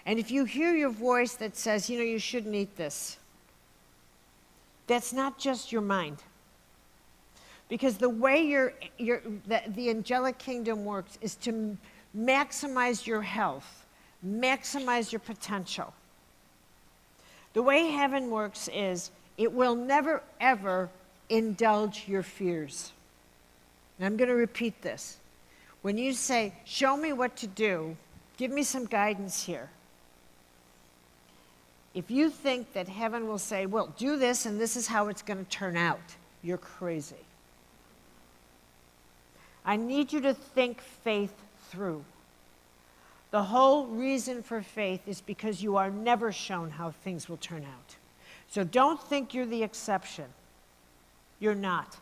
And if you hear your voice that says, you shouldn't eat this, that's not just your mind. Because the way the angelic kingdom works is to maximize your health, maximize your potential. The way heaven works is it will never, ever indulge your fears. And I'm going to repeat this. When you say, show me what to do, give me some guidance here. If you think that heaven will say, well, do this and this is how it's going to turn out, you're crazy. I need you to think faith through. The whole reason for faith is because you are never shown how things will turn out. So don't think you're the exception. You're not.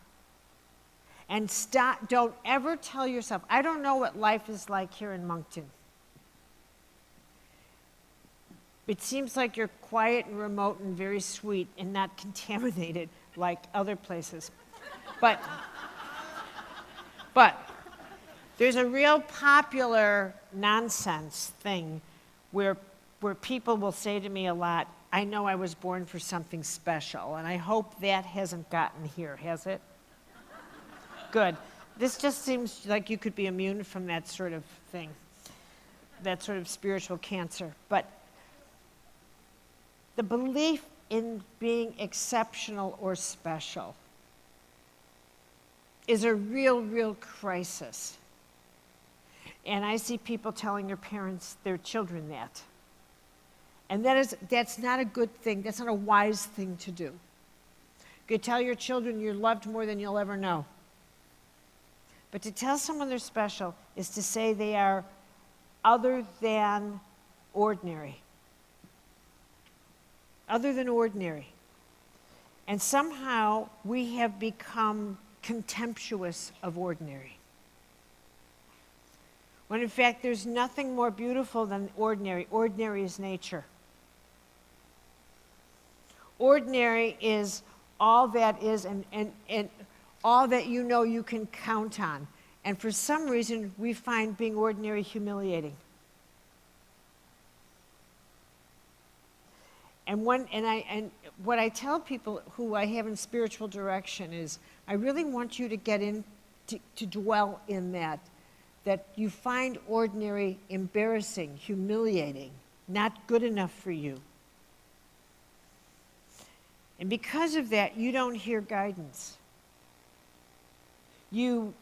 And don't ever tell yourself, I don't know what life is like here in Moncton. It seems like you're quiet and remote and very sweet and not contaminated like other places. But there's a real popular nonsense thing where people will say to me a lot, I know I was born for something special, and I hope that hasn't gotten here, has it? Good. This just seems like you could be immune from that sort of thing, that sort of spiritual cancer. But the belief in being exceptional or special is a real, real crisis. And I see people telling their children that. And that's not a good thing. That's not a wise thing to do. You tell your children you're loved more than you'll ever know. But to tell someone they're special is to say they are other than ordinary. Other than ordinary. And somehow we have become contemptuous of ordinary. When in fact there's nothing more beautiful than ordinary. Ordinary is nature. Ordinary is all that is and all that you can count on. And for some reason we find being ordinary humiliating. And what I tell people who I have in spiritual direction is, I really want you to get in, to dwell in that you find ordinary embarrassing, humiliating, not good enough for you. And because of that, you don't hear guidance. You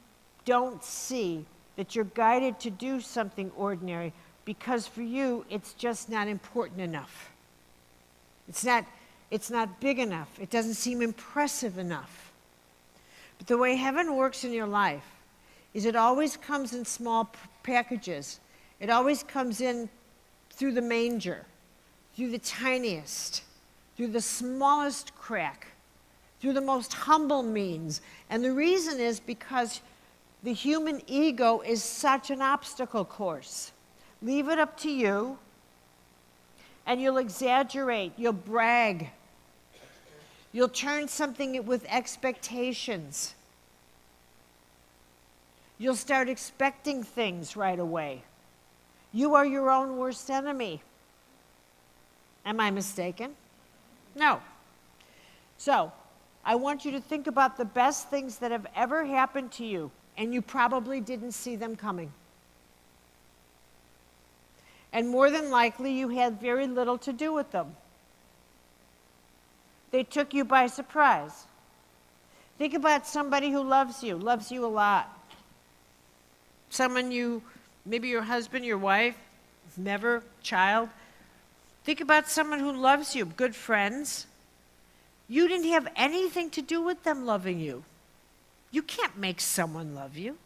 don't see that you're guided to do something ordinary because for you, it's just not important enough. It's not big enough. It doesn't seem impressive enough. But the way heaven works in your life is it always comes in small packages. It always comes in through the manger, through the tiniest, through the smallest crack, through the most humble means. And the reason is because the human ego is such an obstacle course. Leave it up to you. And you'll exaggerate, you'll brag. You'll turn something with expectations. You'll start expecting things right away. You are your own worst enemy. Am I mistaken? No. So, I want you to think about the best things that have ever happened to you, and you probably didn't see them coming. And more than likely, you had very little to do with them. They took you by surprise. Think about somebody who loves you a lot. Someone maybe your husband, your wife, never, child. Think about someone who loves you, good friends. You didn't have anything to do with them loving you. You can't make someone love you.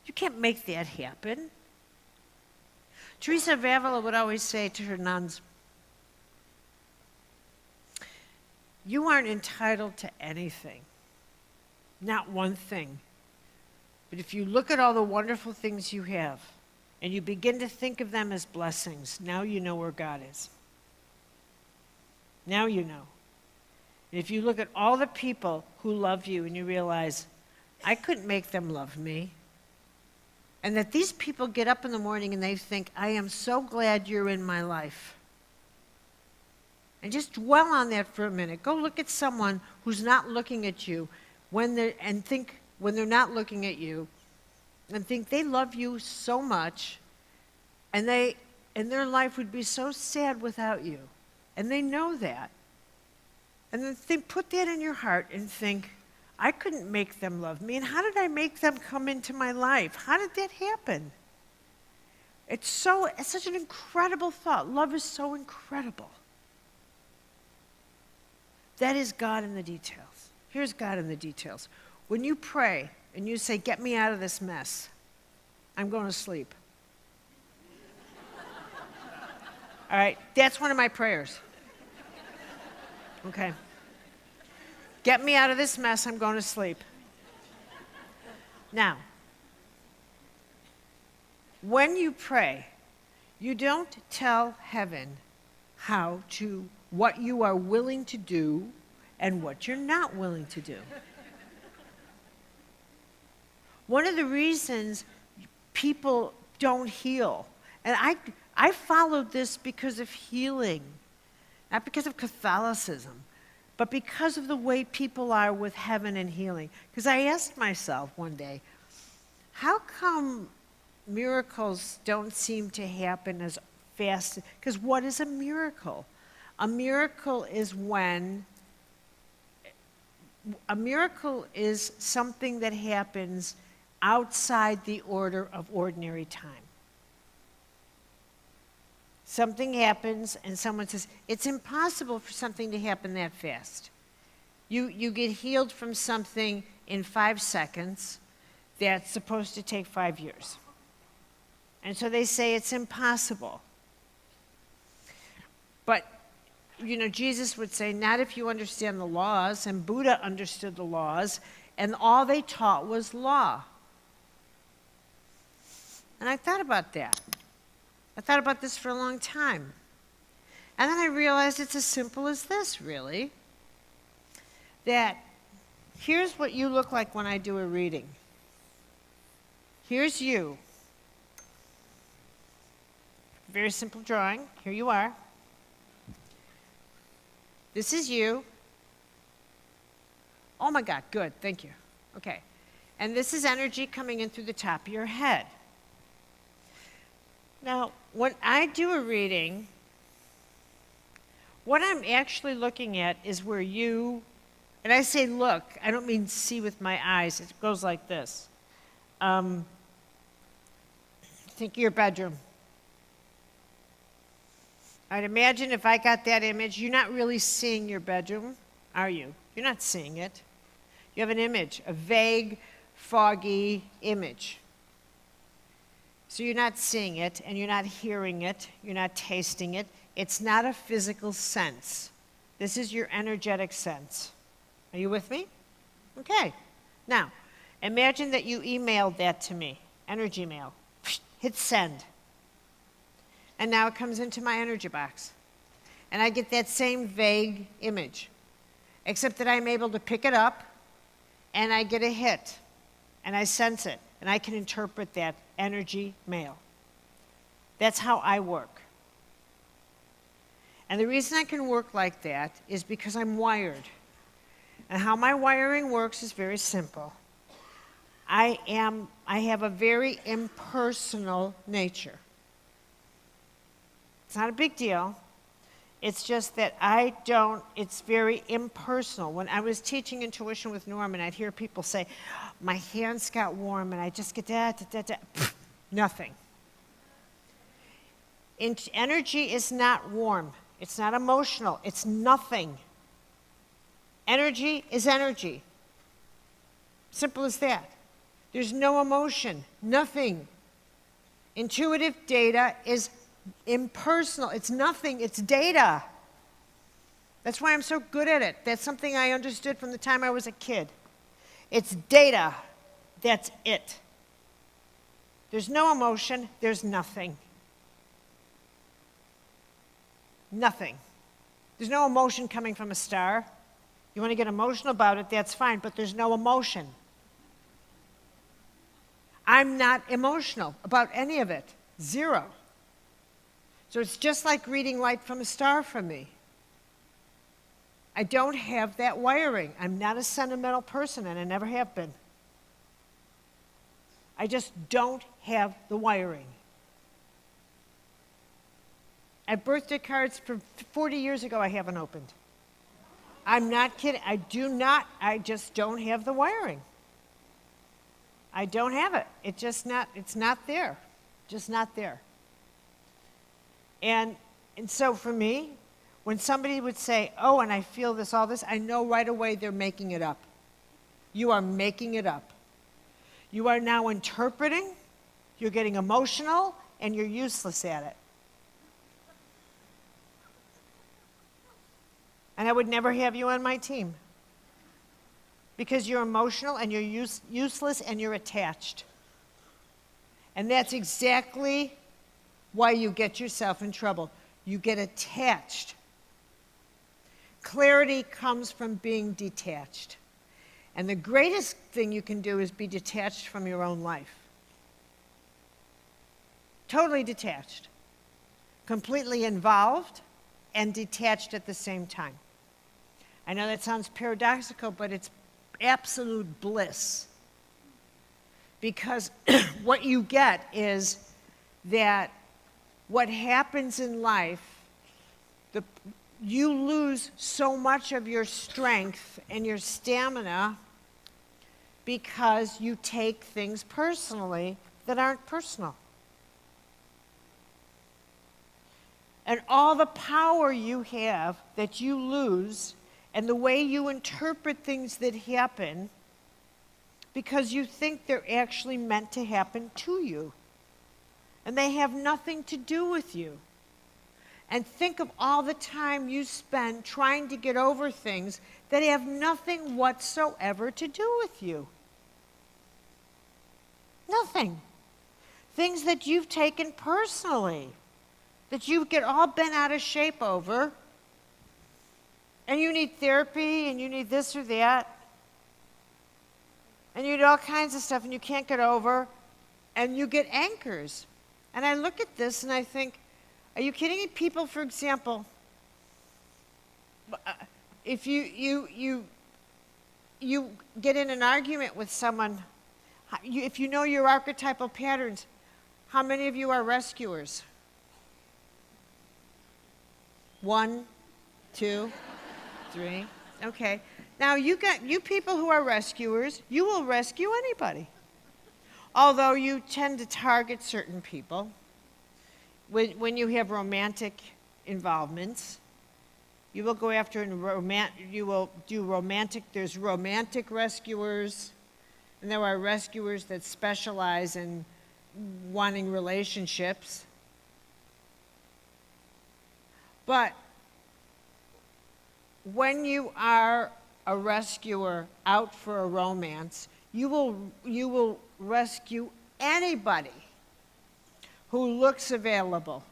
You can't make that happen. Teresa of Avila would always say to her nuns, you aren't entitled to anything, not one thing. But if you look at all the wonderful things you have, and you begin to think of them as blessings, now you know where God is. Now you know. And if you look at all the people who love you and you realize, I couldn't make them love me. And that these people get up in the morning and they think, I am so glad you're in my life. And just dwell on that for a minute. Go look at someone who's not looking at you when they're not looking at you, and think they love you so much, and their life would be so sad without you. And they know that. And then put that in your heart and think, I couldn't make them love me. And how did I make them come into my life? How did that happen? It's such an incredible thought. Love is so incredible. That is God in the details. Here's God in the details. When you pray and you say, get me out of this mess, I'm going to sleep. All right, that's one of my prayers. Okay. Get me out of this mess, I'm going to sleep. Now, when you pray, you don't tell heaven what you are willing to do and what you're not willing to do. One of the reasons people don't heal, and I followed this because of healing, not because of Catholicism, but because of the way people are with heaven and healing. Because I asked myself one day, how come miracles don't seem to happen as fast? Because what is a miracle? A miracle is something that happens outside the order of ordinary time. Something happens and someone says, it's impossible for something to happen that fast. You get healed from something in 5 seconds that's supposed to take 5 years. And so they say it's impossible. But, Jesus would say, not if you understand the laws, and Buddha understood the laws, and all they taught was law. And I thought about that. I thought about this for a long time. And then I realized it's as simple as this, really. That here's what you look like when I do a reading. Here's you. Very simple drawing. Here you are. This is you. Oh my God, good, thank you. Okay. And this is energy coming in through the top of your head. Now, when I do a reading, what I'm actually looking at is where you, and I say look, I don't mean see with my eyes, it goes like this. Think of your bedroom. I'd imagine if I got that image, you're not really seeing your bedroom, are you? You're not seeing it. You have an image, a vague, foggy image. So you're not seeing it, and you're not hearing it, you're not tasting it. It's not a physical sense. This is your energetic sense. Are you with me? Okay. Now, imagine that you emailed that to me, energy mail. Hit send. And now it comes into my energy box. And I get that same vague image, except that I'm able to pick it up, and I get a hit, and I sense it, and I can interpret that energy mail. That's how I work. And the reason I can work like that is because I'm wired. And how my wiring works is very simple. I have a very impersonal nature. It's not a big deal. It's just that it's very impersonal. When I was teaching intuition with Norman, I'd hear people say, my hands got warm and I just get da. Nothing. Energy is not warm. It's not emotional. It's nothing. Energy is energy. Simple as that. There's no emotion, nothing. Intuitive data is impersonal. It's nothing, it's data. That's why I'm so good at it. That's something I understood from the time I was a kid. It's data. That's it. There's no emotion, there's nothing. Nothing. There's no emotion coming from a star. You want to get emotional about it, that's fine, but there's no emotion. I'm not emotional about any of it. Zero. So it's just like reading light from a star for me. I don't have that wiring. I'm not a sentimental person, and I never have been. I just don't have the wiring. I have birthday cards from 40 years ago I haven't opened. I'm not kidding. I just don't have the wiring. I don't have it. It's not there. Just not there. And so for me, when somebody would say, oh, and I feel this, all this, I know right away they're making it up. You are making it up. You are now interpreting, you're getting emotional, and you're useless at it. And I would never have you on my team. Because you're emotional, and you're useless, and you're attached. And that's exactly why you get yourself in trouble. You get attached. Clarity comes from being detached. And the greatest thing you can do is be detached from your own life. Totally detached. Completely involved and detached at the same time. I know that sounds paradoxical, but it's absolute bliss. Because what you get is that what happens in life, you lose so much of your strength and your stamina because you take things personally that aren't personal. And all the power you have that you lose, and the way you interpret things that happen, because you think they're actually meant to happen to you. And they have nothing to do with you. And think of all the time you spend trying to get over things that have nothing whatsoever to do with you. Nothing. Things that you've taken personally, that you get all bent out of shape over, and you need therapy, and you need this or that, and you need all kinds of stuff, and you can't get over, and you get anchors. And I look at this, and I think, are you kidding me? People, for example, if you get in an argument with someone, if you know your archetypal patterns, how many of you are rescuers? 1, 2, 3. Okay. Now you people who are rescuers, you will rescue anybody. Although you tend to target certain people. When you have romantic involvements, you will go after you will do romantic. There's romantic rescuers, and there are rescuers that specialize in wanting relationships. But when you are a rescuer out for a romance, you will rescue anybody who looks available.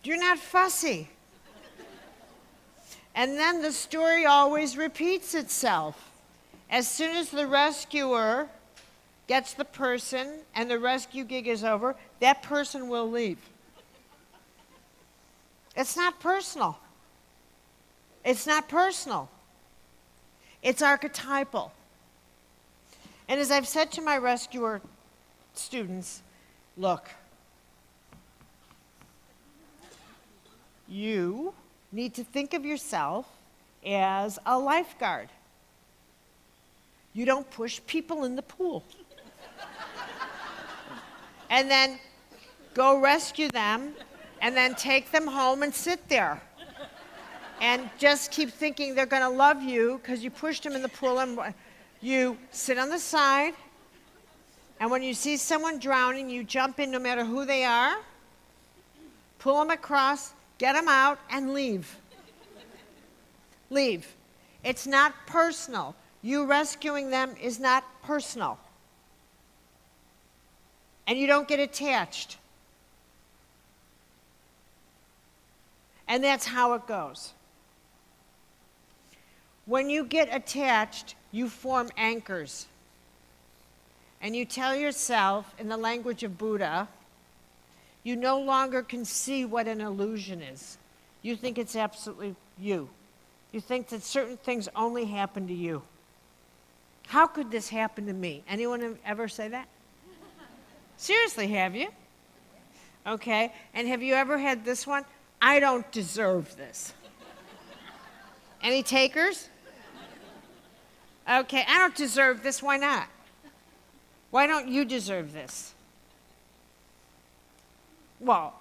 You're not fussy. And then the story always repeats itself. As soon as the rescuer gets the person and the rescue gig is over, that person will leave. It's not personal. It's not personal. It's archetypal. And as I've said to my rescuer students, look, you need to think of yourself as a lifeguard. You don't push people in the pool. And then go rescue them, and then take them home and sit there. And just keep thinking they're going to love you because you pushed them in the pool. And you sit on the side, and when you see someone drowning, you jump in no matter who they are, pull them across, get them out, and leave. Leave. It's not personal. You rescuing them is not personal. And you don't get attached. And that's how it goes. When you get attached, you form anchors. And you tell yourself, in the language of Buddha, you no longer can see what an illusion is. You think it's absolutely you. You think that certain things only happen to you. How could this happen to me? Anyone ever say that? Seriously, have you? Okay. And have you ever had this one? I don't deserve this. Any takers? Okay, I don't deserve this. Why not? Why don't you deserve this? Well,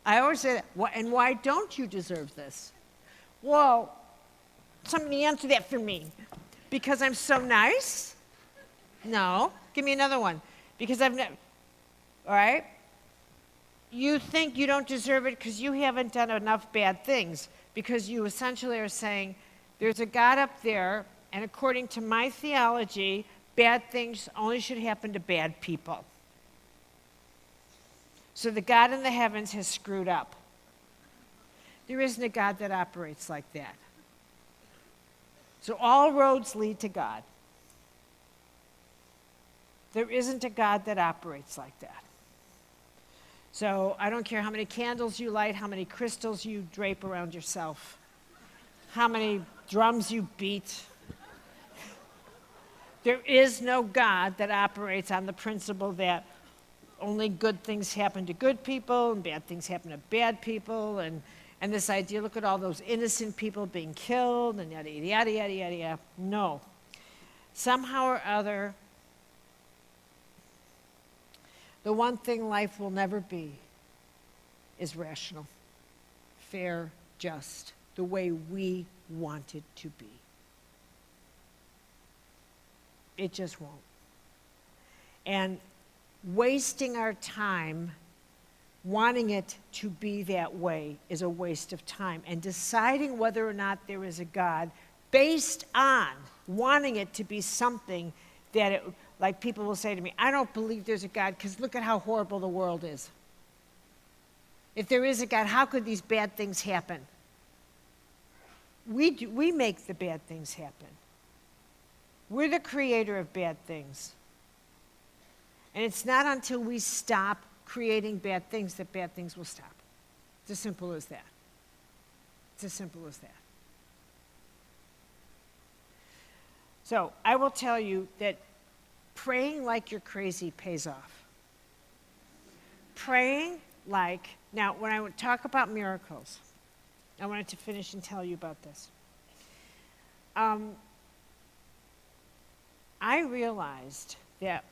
I always say that. And why don't you deserve this? Well, somebody answer that for me. Because I'm so nice? No. Give me another one. Because I've never. All right? You think you don't deserve it because you haven't done enough bad things. Because you essentially are saying, there's a God up there, and according to my theology, bad things only should happen to bad people. So the God in the heavens has screwed up. There isn't a God that operates like that. So all roads lead to God. There isn't a God that operates like that. So I don't care how many candles you light, how many crystals you drape around yourself, how many drums you beat. There is no God that operates on the principle that only good things happen to good people and bad things happen to bad people, and this idea, look at all those innocent people being killed and yada, yada, yada, yada, yada. No. Somehow or other, the one thing life will never be is rational, fair, just, the way we want it to be. It just won't. And wasting our time wanting it to be that way is a waste of time. And deciding whether or not there is a God based on wanting it to be something that it, like people will say to me, I don't believe there's a God because look at how horrible the world is. If there is a God, how could these bad things happen? We make the bad things happen. We're the creator of bad things. And it's not until we stop creating bad things that bad things will stop. It's as simple as that. It's as simple as that. So I will tell you that praying like you're crazy pays off. Praying like, now when I talk about miracles, I wanted to finish and tell you about this. I realized that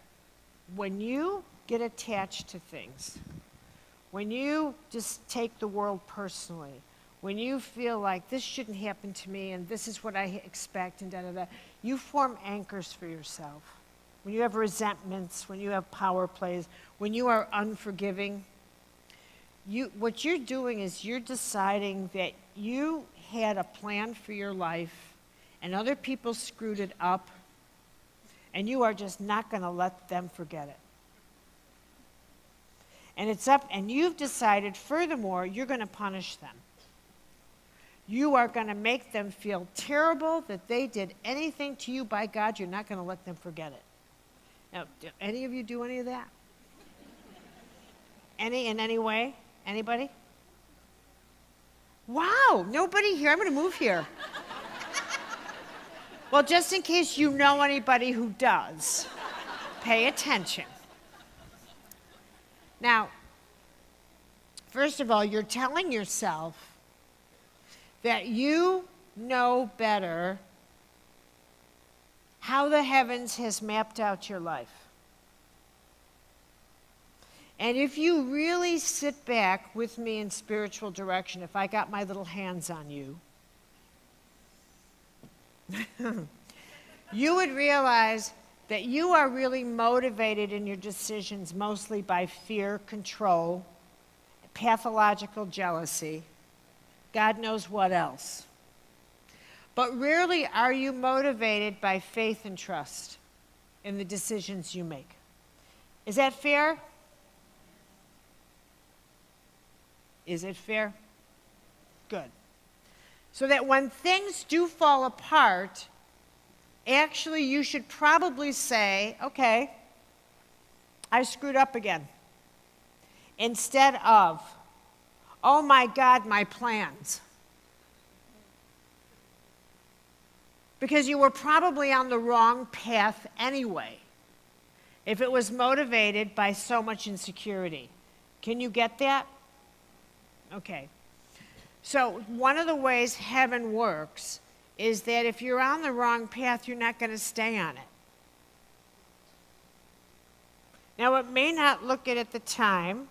when you get attached to things, when you just take the world personally, when you feel like this shouldn't happen to me and this is what I expect and da-da-da, you form anchors for yourself. When you have resentments, when you have power plays, when you are unforgiving, what you're doing is you're deciding that you had a plan for your life and other people screwed it up, and you are just not going to let them forget it. And it's up, and you've decided, furthermore, you're going to punish them. You are going to make them feel terrible that they did anything to you. By God, you're not going to let them forget it. Now, do any of you do any of that? In any way? Anybody? Wow, nobody here. I'm going to move here. Well, just in case you know anybody who does, pay attention. Now, first of all, you're telling yourself that you know better how the heavens has mapped out your life. And if you really sit back with me in spiritual direction, if I got my little hands on you, you would realize that you are really motivated in your decisions mostly by fear, control, pathological jealousy, God knows what else. But rarely are you motivated by faith and trust in the decisions you make. Is that fair? Is it fair? Good. So that when things do fall apart, actually you should probably say, okay, I screwed up again. Instead of, oh my God, my plans. Because you were probably on the wrong path anyway, if it was motivated by so much insecurity. Can you get that? Okay. So one of the ways heaven works is that if you're on the wrong path, you're not going to stay on it. Now, it may not look it at the time,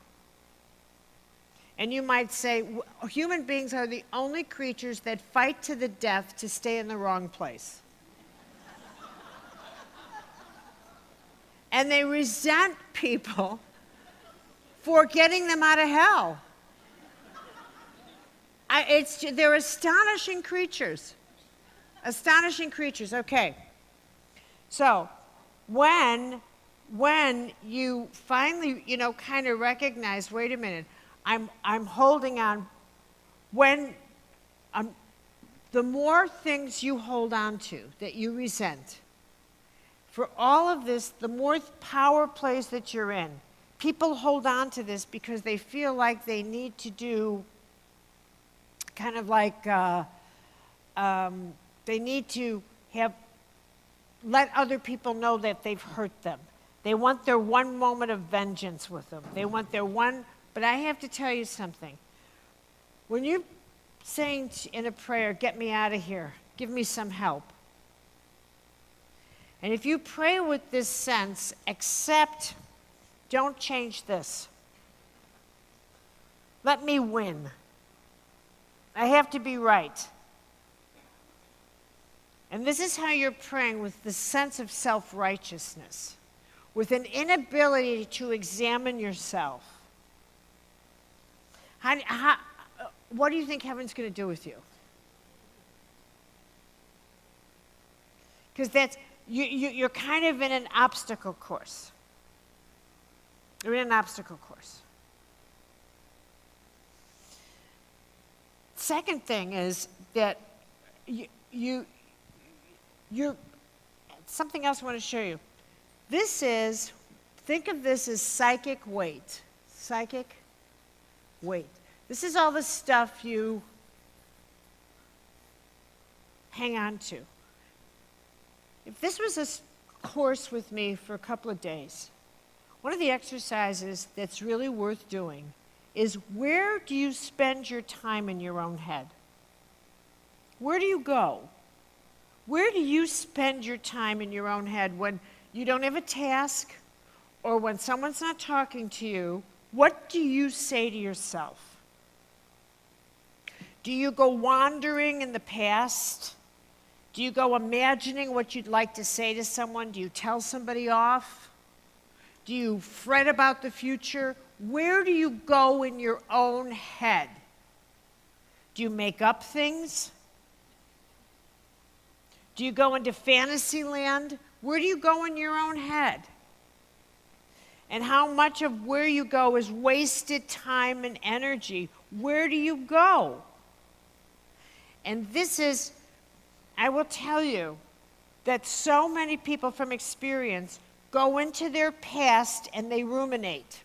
and you might say, human beings are the only creatures that fight to the death to stay in the wrong place. And they resent people for getting them out of hell. They're astonishing creatures. Astonishing creatures. Okay. So, when you finally, kind of recognize, wait a minute, I'm holding on. The more things you hold on to that you resent, for all of this, the more power plays that you're in. People hold on to this because they feel like they need to do kind of like they need to let other people know that they've hurt them. They want their one moment of vengeance with them. They want their one, but I have to tell you something. When you're saying in a prayer, get me out of here, give me some help. And if you pray with this sense, accept, don't change this. Let me win. I have to be right. And this is how you're praying, with the sense of self-righteousness, with an inability to examine yourself. What do you think heaven's going to do with you? Because you're kind of in an obstacle course. You're in an obstacle course. Second thing is that you're something else I want to show you. Think of this as psychic weight. Psychic weight. This is all the stuff you hang on to. If this was a course with me for a couple of days, one of the exercises that's really worth doing is, where do you spend your time in your own head? Where do you go? Where do you spend your time in your own head when you don't have a task, or when someone's not talking to you? What do you say to yourself? Do you go wandering in the past? Do you go imagining what you'd like to say to someone? Do you tell somebody off? Do you fret about the future? Where do you go in your own head? Do you make up things? Do you go into fantasy land? Where do you go in your own head? And how much of where you go is wasted time and energy? Where do you go? And this is, I will tell you, that so many people from experience go into their past and they ruminate.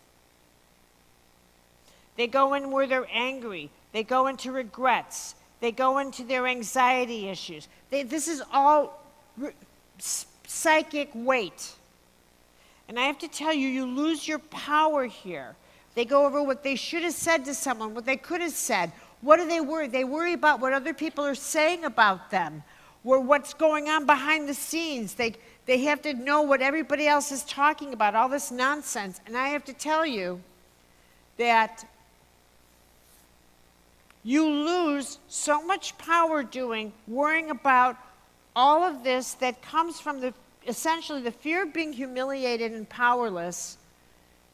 They go in where they're angry. They go into regrets. They go into their anxiety issues. This is all psychic weight. And I have to tell you, you lose your power here. They go over what they should have said to someone, what they could have said. What do they worry? They worry about what other people are saying about them, or what's going on behind the scenes. They have to know what everybody else is talking about, all this nonsense. And I have to tell you that you lose so much power worrying about all of this that comes from essentially the fear of being humiliated and powerless.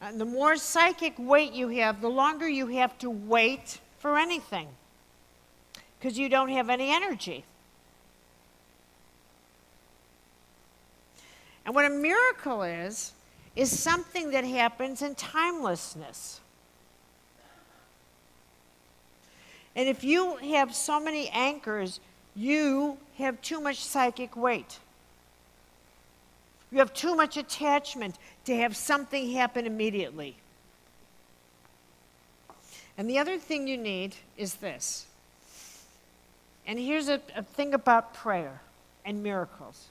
And the more psychic weight you have, the longer you have to wait for anything, because you don't have any energy. And what a miracle is something that happens in timelessness. And if you have so many anchors, you have too much psychic weight. You have too much attachment to have something happen immediately. And the other thing you need is this. And here's a thing about prayer and miracles.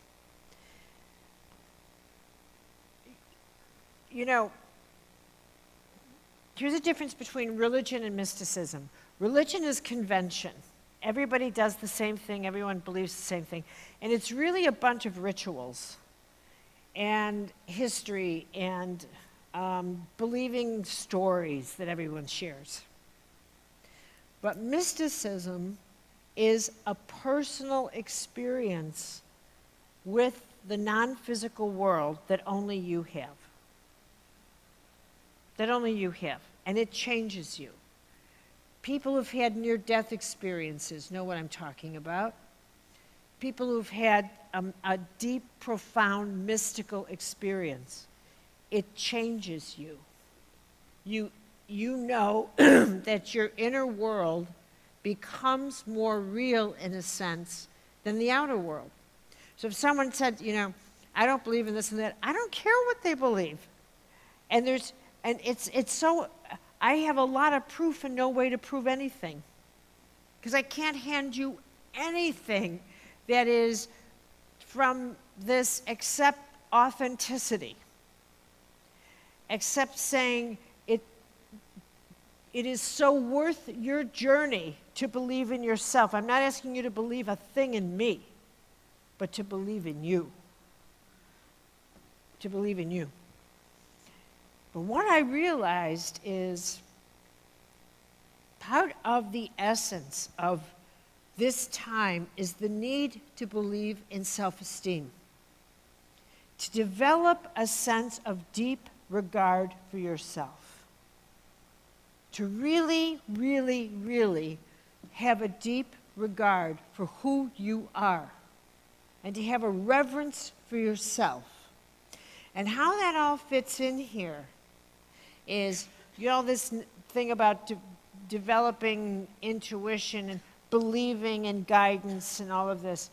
You know, here's a difference between religion and mysticism. Religion is convention. Everybody does the same thing. Everyone believes the same thing. And it's really a bunch of rituals and history and believing stories that everyone shares. But mysticism is a personal experience with the non-physical world that only you have. That only you have. And it changes you. People who've had near-death experiences know what I'm talking about. People who've had a deep, profound, mystical experience. It changes you. You know that your inner world becomes more real, in a sense, than the outer world. So if someone said, you know, I don't believe in this and that, I don't care what they believe. And it's so, I have a lot of proof and no way to prove anything. Because I can't hand you anything that is from this except authenticity. Except saying it is so worth your journey to believe in yourself. I'm not asking you to believe a thing in me, but to believe in you. To believe in you. But what I realized is part of the essence of this time is the need to believe in self-esteem. To develop a sense of deep regard for yourself. To really, really, really have a deep regard for who you are. And to have a reverence for yourself. And how that all fits in here is, you know, this thing about developing intuition and believing in guidance and all of this.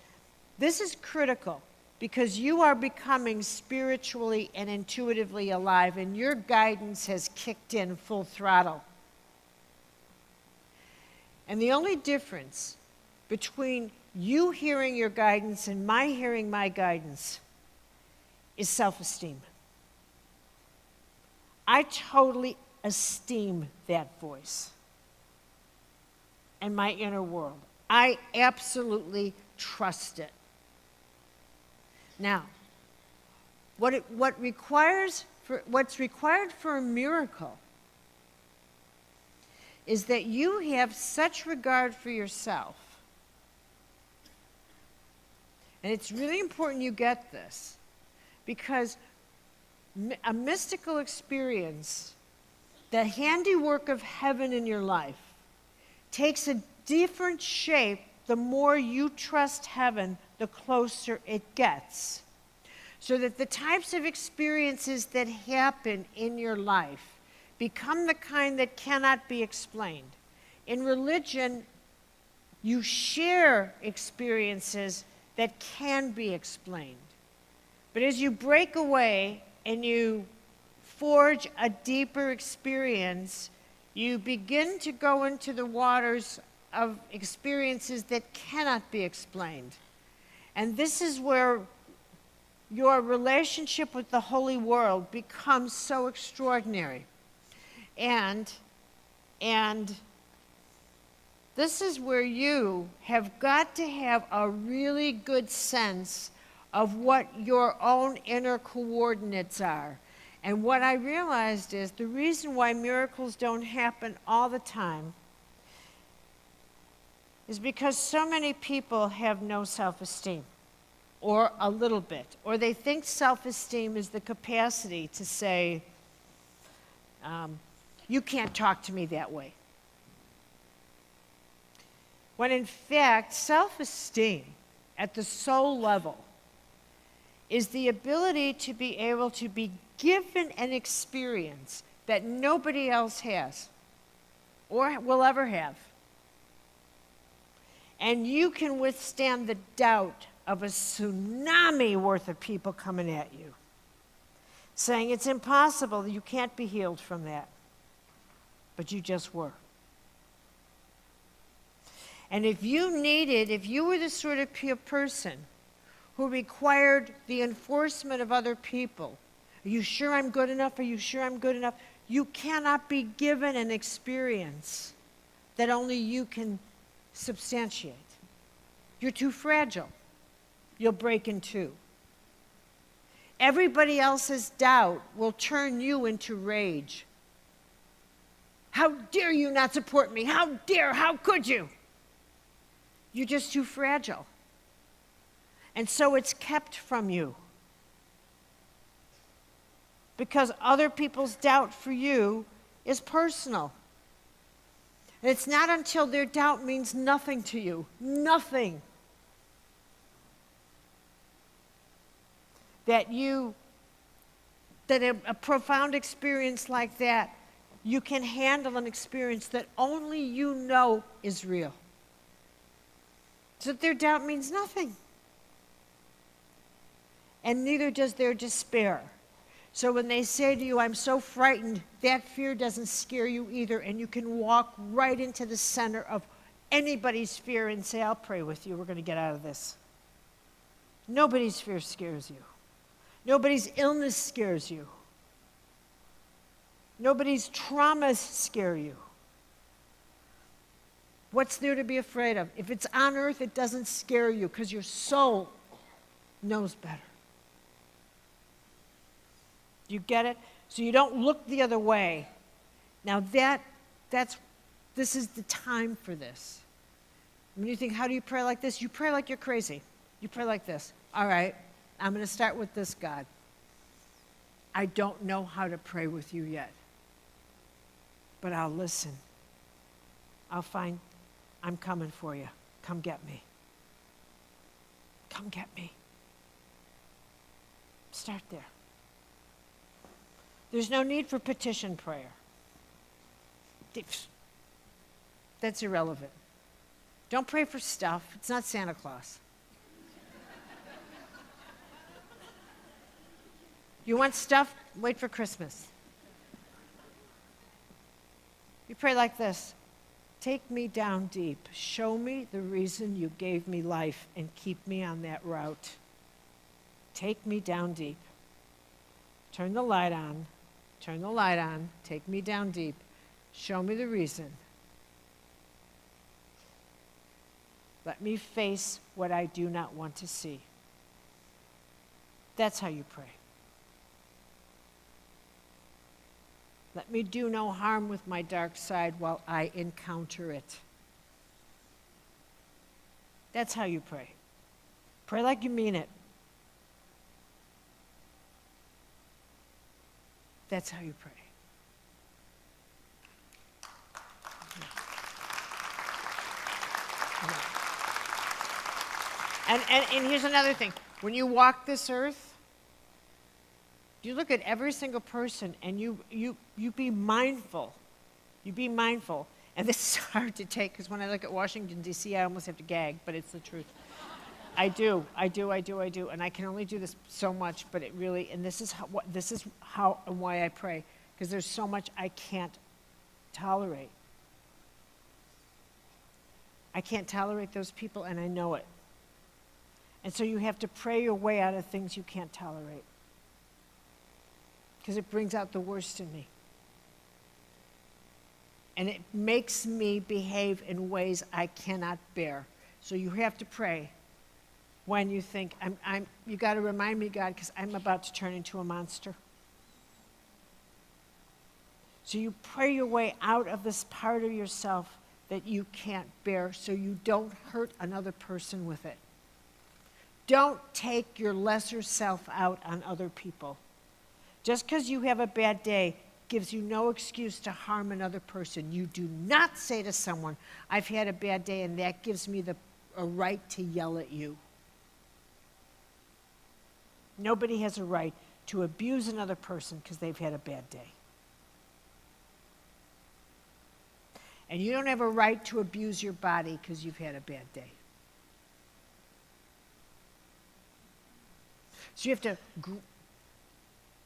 This is critical because you are becoming spiritually and intuitively alive, and your guidance has kicked in full throttle. And the only difference between you hearing your guidance and my hearing my guidance is self-esteem. I totally esteem that voice and my inner world. I absolutely trust it. Now, what's required for a miracle is that you have such regard for yourself. And it's really important you get this, because a mystical experience, the handiwork of heaven in your life, takes a different shape the more you trust heaven, the closer it gets. So that the types of experiences that happen in your life become the kind that cannot be explained. In religion, you share experiences that can be explained. But as you break away and you forge a deeper experience, you begin to go into the waters of experiences that cannot be explained. And this is where your relationship with the holy world becomes so extraordinary. And this is where you have got to have a really good sense of what your own inner coordinates are. And what I realized is the reason why miracles don't happen all the time is because so many people have no self-esteem, or a little bit, or they think self-esteem is the capacity to say, you can't talk to me that way. When in fact, self-esteem at the soul level is the ability to be able to be given an experience that nobody else has or will ever have. And you can withstand the doubt of a tsunami worth of people coming at you, saying it's impossible, you can't be healed from that. But you just were. And if you were the sort of person who required the enforcement of other people, are you sure I'm good enough? Are you sure I'm good enough? You cannot be given an experience that only you can substantiate. You're too fragile. You'll break in two. Everybody else's doubt will turn you into rage. How dare you not support me? How could you? You're just too fragile. And so it's kept from you. Because other people's doubt for you is personal. And it's not until their doubt means nothing to you, nothing, that a profound experience like that, you can handle an experience that only you know is real. So their doubt means nothing. And neither does their despair. So when they say to you, I'm so frightened, that fear doesn't scare you either, and you can walk right into the center of anybody's fear and say, I'll pray with you, we're going to get out of this. Nobody's fear scares you. Nobody's illness scares you. Nobody's traumas scare you. What's there to be afraid of? If it's on earth, it doesn't scare you because your soul knows better. You get it? So you don't look the other way. Now this is the time for this. When you think, how do you pray like this? You pray like you're crazy. You pray like this. All right, I'm going to start with this, God. I don't know how to pray with you yet, but I'll listen. I'm coming for you. Come get me. Come get me. Start there. There's no need for petition prayer. That's irrelevant. Don't pray for stuff. It's not Santa Claus. You want stuff? Wait for Christmas. You pray like this. Take me down deep. Show me the reason you gave me life and keep me on that route. Take me down deep. Turn the light on. Turn the light on. Take me down deep. Show me the reason. Let me face what I do not want to see. That's how you pray. Let me do no harm with my dark side while I encounter it. That's how you pray. Pray like you mean it. That's how you pray. And here's another thing. When you walk this earth, you look at every single person and you be mindful. You be mindful. And this is hard to take because when I look at Washington, D.C., I almost have to gag, but it's the truth. I do. And I can only do this so much, but it really, and this is how and why I pray, because there's so much I can't tolerate. I can't tolerate those people, and I know it. And so you have to pray your way out of things you can't tolerate, because it brings out the worst in me. And it makes me behave in ways I cannot bear. So you have to pray when you think, you got to remind me, God, because I'm about to turn into a monster. So you pray your way out of this part of yourself that you can't bear so you don't hurt another person with it. Don't take your lesser self out on other people. Just because you have a bad day gives you no excuse to harm another person. You do not say to someone, I've had a bad day and that gives me a right to yell at you. Nobody has a right to abuse another person because they've had a bad day. And you don't have a right to abuse your body because you've had a bad day. So you have to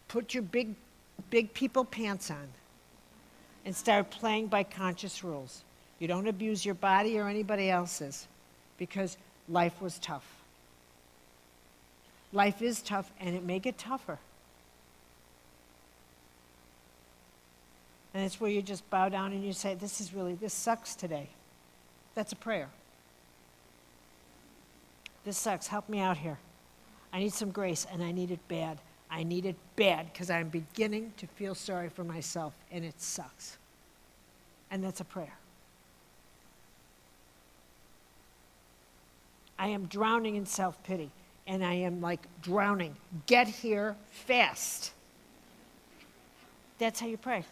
put your big people pants on and start playing by conscious rules. You don't abuse your body or anybody else's because life was tough. Life is tough, and it may get tougher. And it's where you just bow down and you say, this sucks today. That's a prayer. This sucks, help me out here. I need some grace, and I need it bad. I need it bad because I'm beginning to feel sorry for myself, and it sucks. And that's a prayer. I am drowning in self-pity, and I am like drowning. Get here fast. That's how you pray.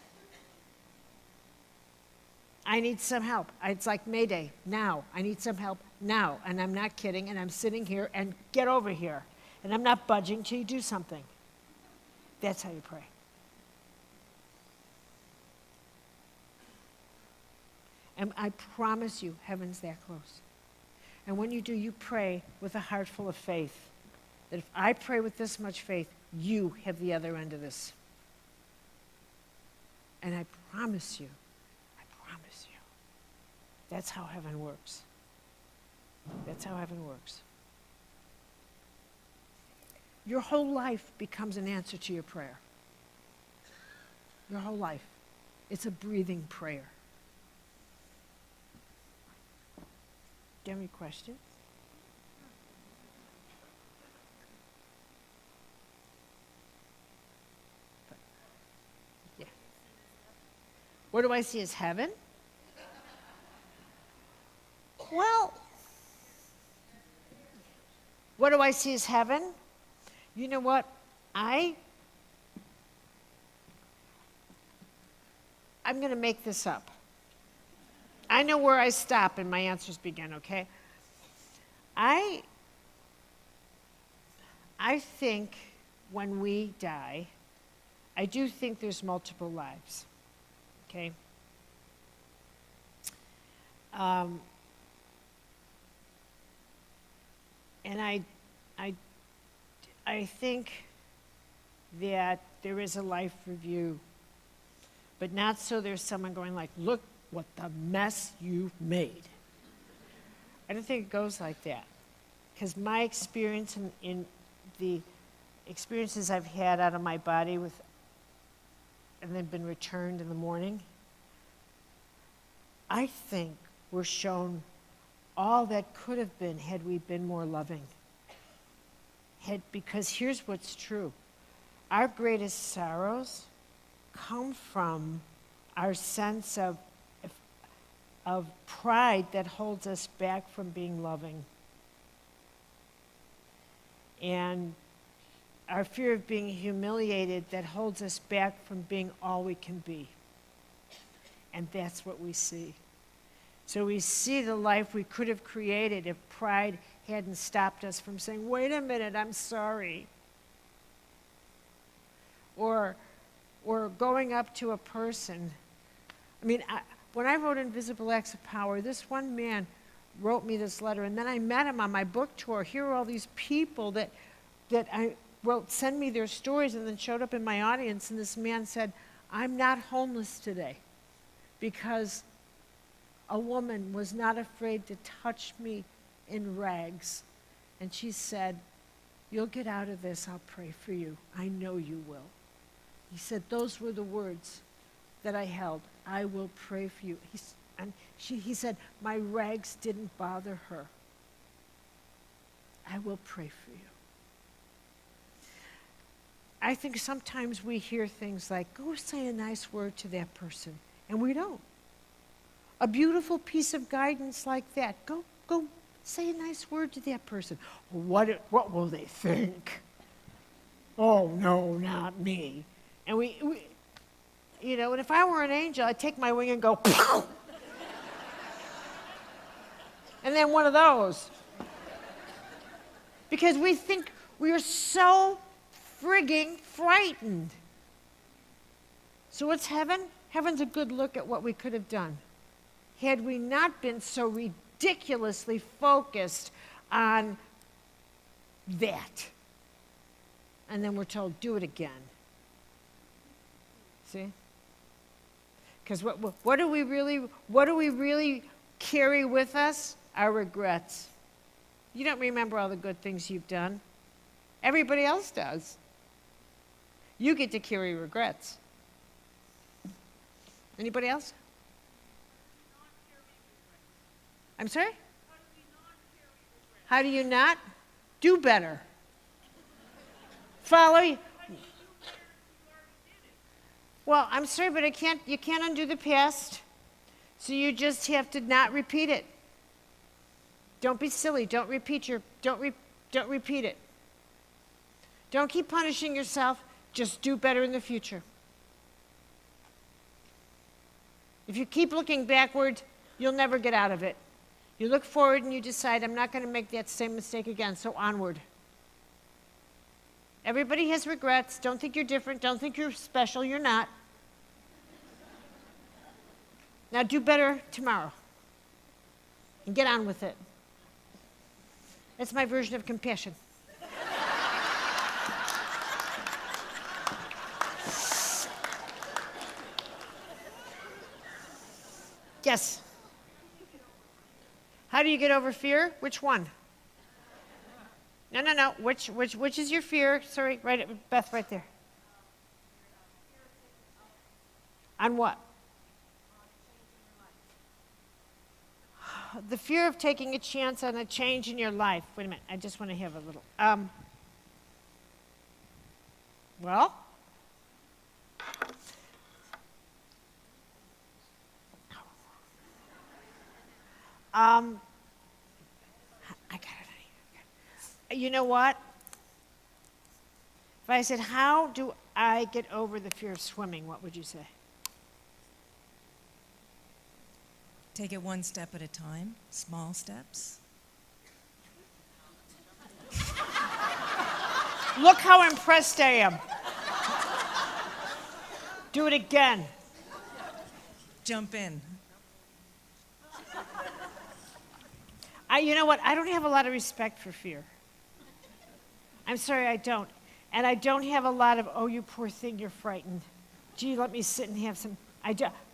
I need some help. It's like Mayday, now. I need some help now. And I'm not kidding, and I'm sitting here, and get over here. And I'm not budging till you do something. That's how you pray. And I promise you, heaven's that close. And when you do, you pray with a heart full of faith. That if I pray with this much faith, you have the other end of this. And I promise you, that's how heaven works. That's how heaven works. Your whole life becomes an answer to your prayer. Your whole life. It's a breathing prayer. Do you have any questions? Yeah. What do I see as heaven? Well, what do I see as heaven? You know what? I'm going to make this up. I know where I stop and my answers begin, okay? I think when we die, I do think there's multiple lives, okay? And I think that there is a life review, but not so there's someone going like, look what the mess you've made. I don't think it goes like that. Because my experience in the experiences I've had out of my body and then been returned in the morning, I think we're shown all that could have been had we been more loving. Because here's what's true. Our greatest sorrows come from our sense of pride that holds us back from being loving. And our fear of being humiliated that holds us back from being all we can be. And that's what we see. So we see the life we could have created if pride hadn't stopped us from saying, wait a minute, I'm sorry. Or going up to a person. I mean, when I wrote Invisible Acts of Power, this one man wrote me this letter, and then I met him on my book tour. Here are all these people that I wrote, send me their stories, and then showed up in my audience, and this man said, I'm not homeless today because a woman was not afraid to touch me in rags. And she said, you'll get out of this, I'll pray for you. I know you will. He said, those were the words that I held. I will pray for you. He said, my rags didn't bother her. I will pray for you. I think sometimes we hear things like, go say a nice word to that person, and we don't. A beautiful piece of guidance like that, go say a nice word to that person. What will they think? Oh, no, not me. And we and if I were an angel, I'd take my wing and go, pow! And then one of those. Because we think we are so frigging frightened. So what's heaven? Heaven's a good look at what we could have done. had we not been so ridiculously focused on that. And then we're told, do it again. See? Because what do we really carry with us? Our regrets. You don't remember all the good things you've done. Everybody else does. You get to carry regrets. Anybody else? I'm sorry? How do you not? Do better. Follow. Well, I'm sorry, but you can't undo the past. So you just have to not repeat it. Don't be silly. Don't repeat it. Don't keep punishing yourself. Just do better in the future. If you keep looking backward, you'll never get out of it. You look forward and you decide, I'm not going to make that same mistake again, so onward. Everybody has regrets. Don't think you're different. Don't think you're special. You're not. Now do better tomorrow and get on with it. That's my version of compassion. Yes. How do you get over fear? Which one? No. Which is your fear? Sorry, Beth, right there. On what? The fear of taking a chance on a change in your life. Wait a minute, I just want to have a little. Well, I got it. You know what? If I said, how do I get over the fear of swimming, what would you say? Take it one step at a time, small steps. Look how impressed I am. Do it again. Jump in. You know what? I don't have a lot of respect for fear. I'm sorry, I don't. And I don't have a lot of, oh, you poor thing, you're frightened. Gee, let me sit and have some.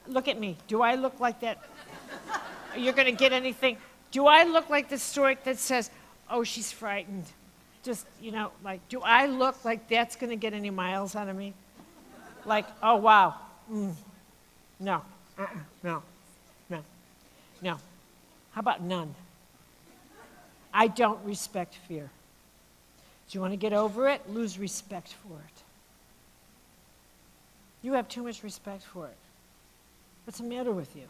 Look at me. Do I look like that? You're going to get anything? Do I look like the stork that says, oh, she's frightened? Just, do I look like that's going to get any miles out of me? Like, oh, wow. No. No. How about none? I don't respect fear. Do you want to get over it? Lose respect for it. You have too much respect for it. What's the matter with you?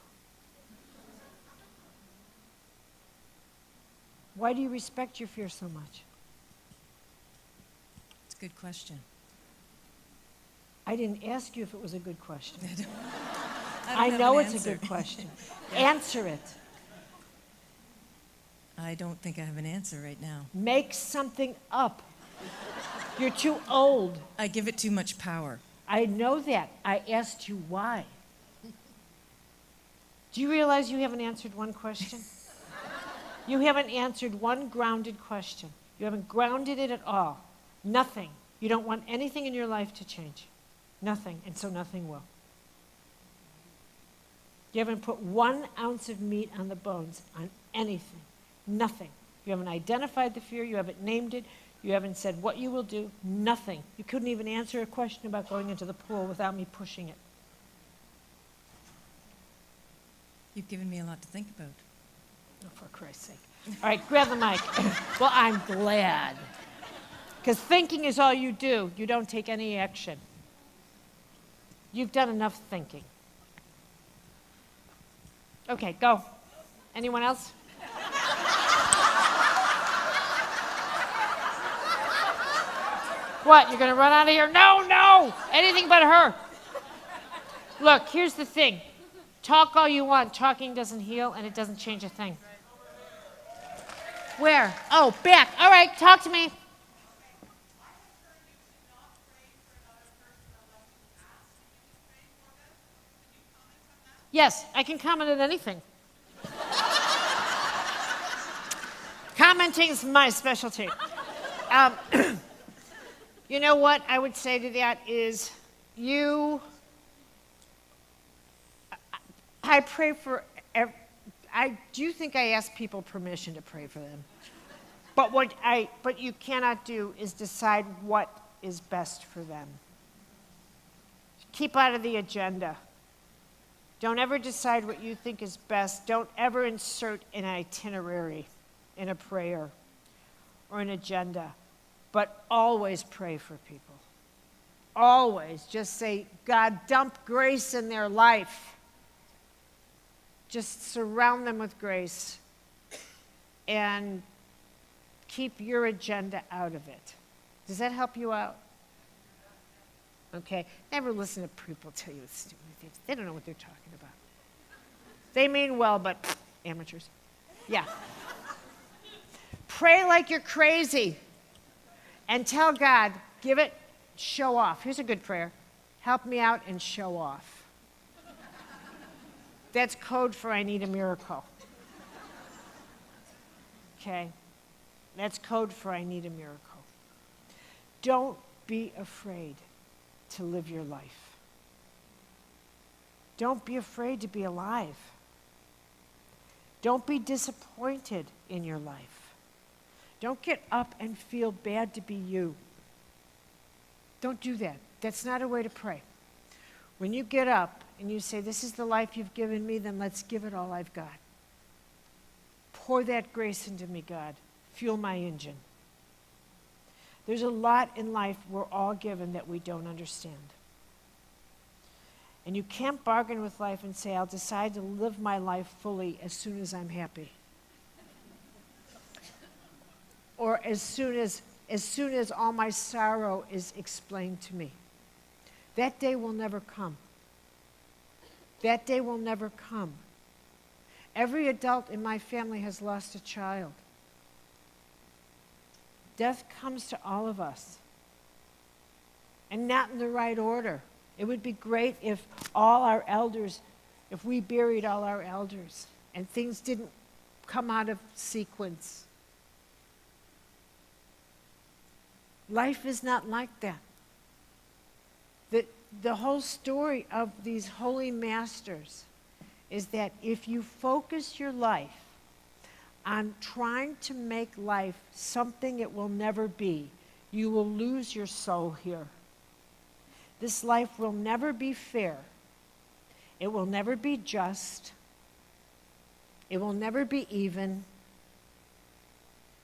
Why do you respect your fear so much? It's a good question. I didn't ask you if it was a good question. I know it's a good question. Answer it. I don't think I have an answer right now. Make something up. You're too old. I give it too much power. I know that. I asked you why. Do you realize you haven't answered one question? You haven't answered one grounded question. You haven't grounded it at all. Nothing. You don't want anything in your life to change. Nothing, and so nothing will. You haven't put 1 ounce of meat on the bones on anything. Nothing. You haven't identified the fear. You haven't named it. You haven't said what you will do. Nothing. You couldn't even answer a question about going into the pool without me pushing it. You've given me a lot to think about. Oh, for Christ's sake. All right, grab the mic. Well, I'm glad. Because thinking is all you do. You don't take any action. You've done enough thinking. Okay, go. Anyone else? What, you're going to run out of here? No! Anything but her. Look, here's the thing. Talk all you want. Talking doesn't heal, and it doesn't change a thing. Where? Oh, back. All right, talk to me. Yes, I can comment on anything. Commenting's my specialty. Um, you know what I would say to that is I pray for, I do think I ask people permission to pray for them. But what you cannot do is decide what is best for them. Keep out of the agenda. Don't ever decide what you think is best. Don't ever insert an itinerary in a prayer or an agenda. But always pray for people. Always. Just say, God, dump grace in their life. Just surround them with grace. And keep your agenda out of it. Does that help you out? Okay. Never listen to people tell you stupid things. They don't know what they're talking about. They mean well, but amateurs. Yeah. Pray like you're crazy. And tell God, give it, show off. Here's a good prayer. Help me out and show off. That's code for I need a miracle. Okay? That's code for I need a miracle. Don't be afraid to live your life. Don't be afraid to be alive. Don't be disappointed in your life. Don't get up and feel bad to be you. Don't do that. That's not a way to pray. When you get up and you say, this is the life you've given me, then let's give it all I've got. Pour that grace into me, God. Fuel my engine. There's a lot in life we're all given that we don't understand. And you can't bargain with life and say, I'll decide to live my life fully as soon as I'm happy. Or as soon as all my sorrow is explained to me. That day will never come. That day will never come. Every adult in my family has lost a child. Death comes to all of us. And not in the right order. It would be great if we buried all our elders and things didn't come out of sequence. Life is not like that. The whole story of these holy masters is that if you focus your life on trying to make life something it will never be, you will lose your soul here. This life will never be fair. It will never be just. It will never be even.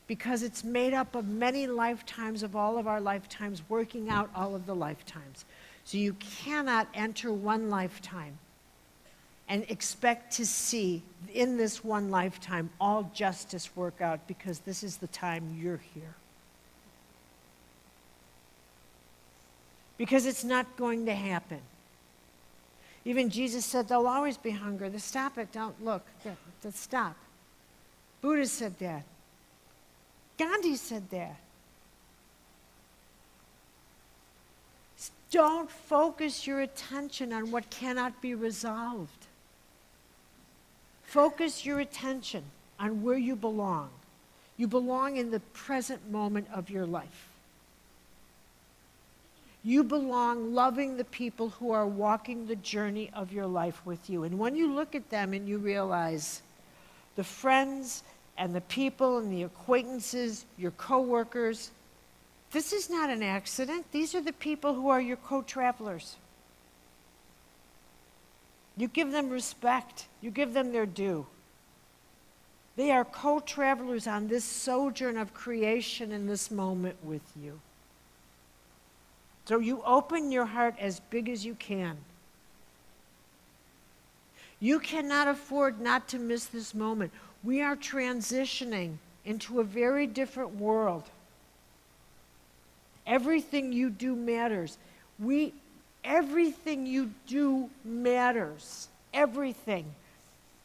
Because it's made up of many lifetimes of all of our lifetimes, working out all of the lifetimes. So you cannot enter one lifetime and expect to see in this one lifetime all justice work out, because this is the time you're here. Because it's not going to happen. Even Jesus said there'll always be hunger. Stop it, don't look. Stop. Buddha said that. Gandhi said that. Don't focus your attention on what cannot be resolved. Focus your attention on where you belong. You belong in the present moment of your life. You belong loving the people who are walking the journey of your life with you. And when you look at them and you realize the friends and the people and the acquaintances, your co-workers, this is not an accident. These are the people who are your co-travelers. You give them respect. You give them their due. They are co-travelers on this sojourn of creation in this moment with you. So you open your heart as big as you can. You cannot afford not to miss this moment. We are transitioning into a very different world. Everything you do matters. Everything you do matters. Everything.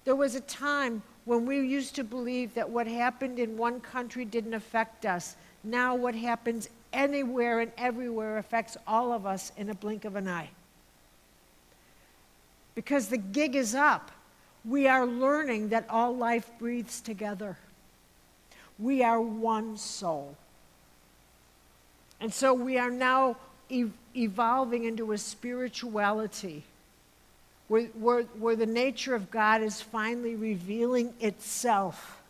There was a time when we used to believe that what happened in one country didn't affect us. Now what happens anywhere and everywhere affects all of us in a blink of an eye. Because the gig is up. We are learning that all life breathes together. We are one soul. And so we are now evolving into a spirituality where the nature of God is finally revealing itself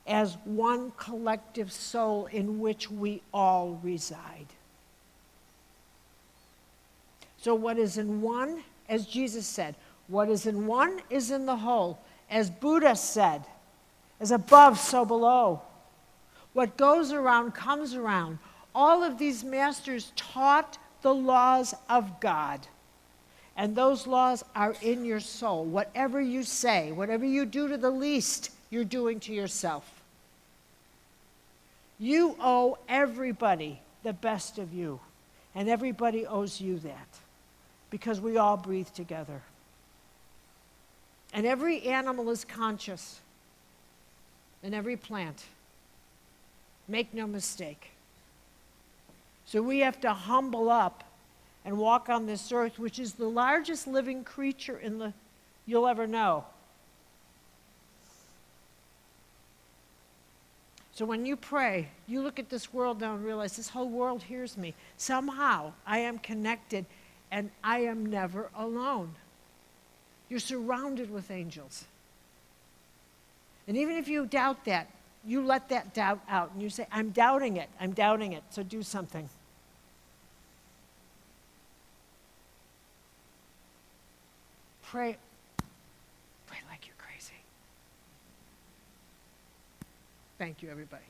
as one collective soul in which we all reside. So what is in one, as Jesus said, what is in one is in the whole. As Buddha said, as above, so below. What goes around comes around. All of these masters taught the laws of God. And those laws are in your soul. Whatever you say, whatever you do to the least, you're doing to yourself. You owe everybody the best of you. And everybody owes you that. Because we all breathe together. And every animal is conscious. And every plant. Make no mistake. So we have to humble up and walk on this earth, which is the largest living creature you'll ever know. So when you pray, you look at this world now and realize this whole world hears me. Somehow I am connected and I am never alone. You're surrounded with angels. And even if you doubt that, you let that doubt out and you say, I'm doubting it, so do something. Pray like you're crazy. Thank you, everybody.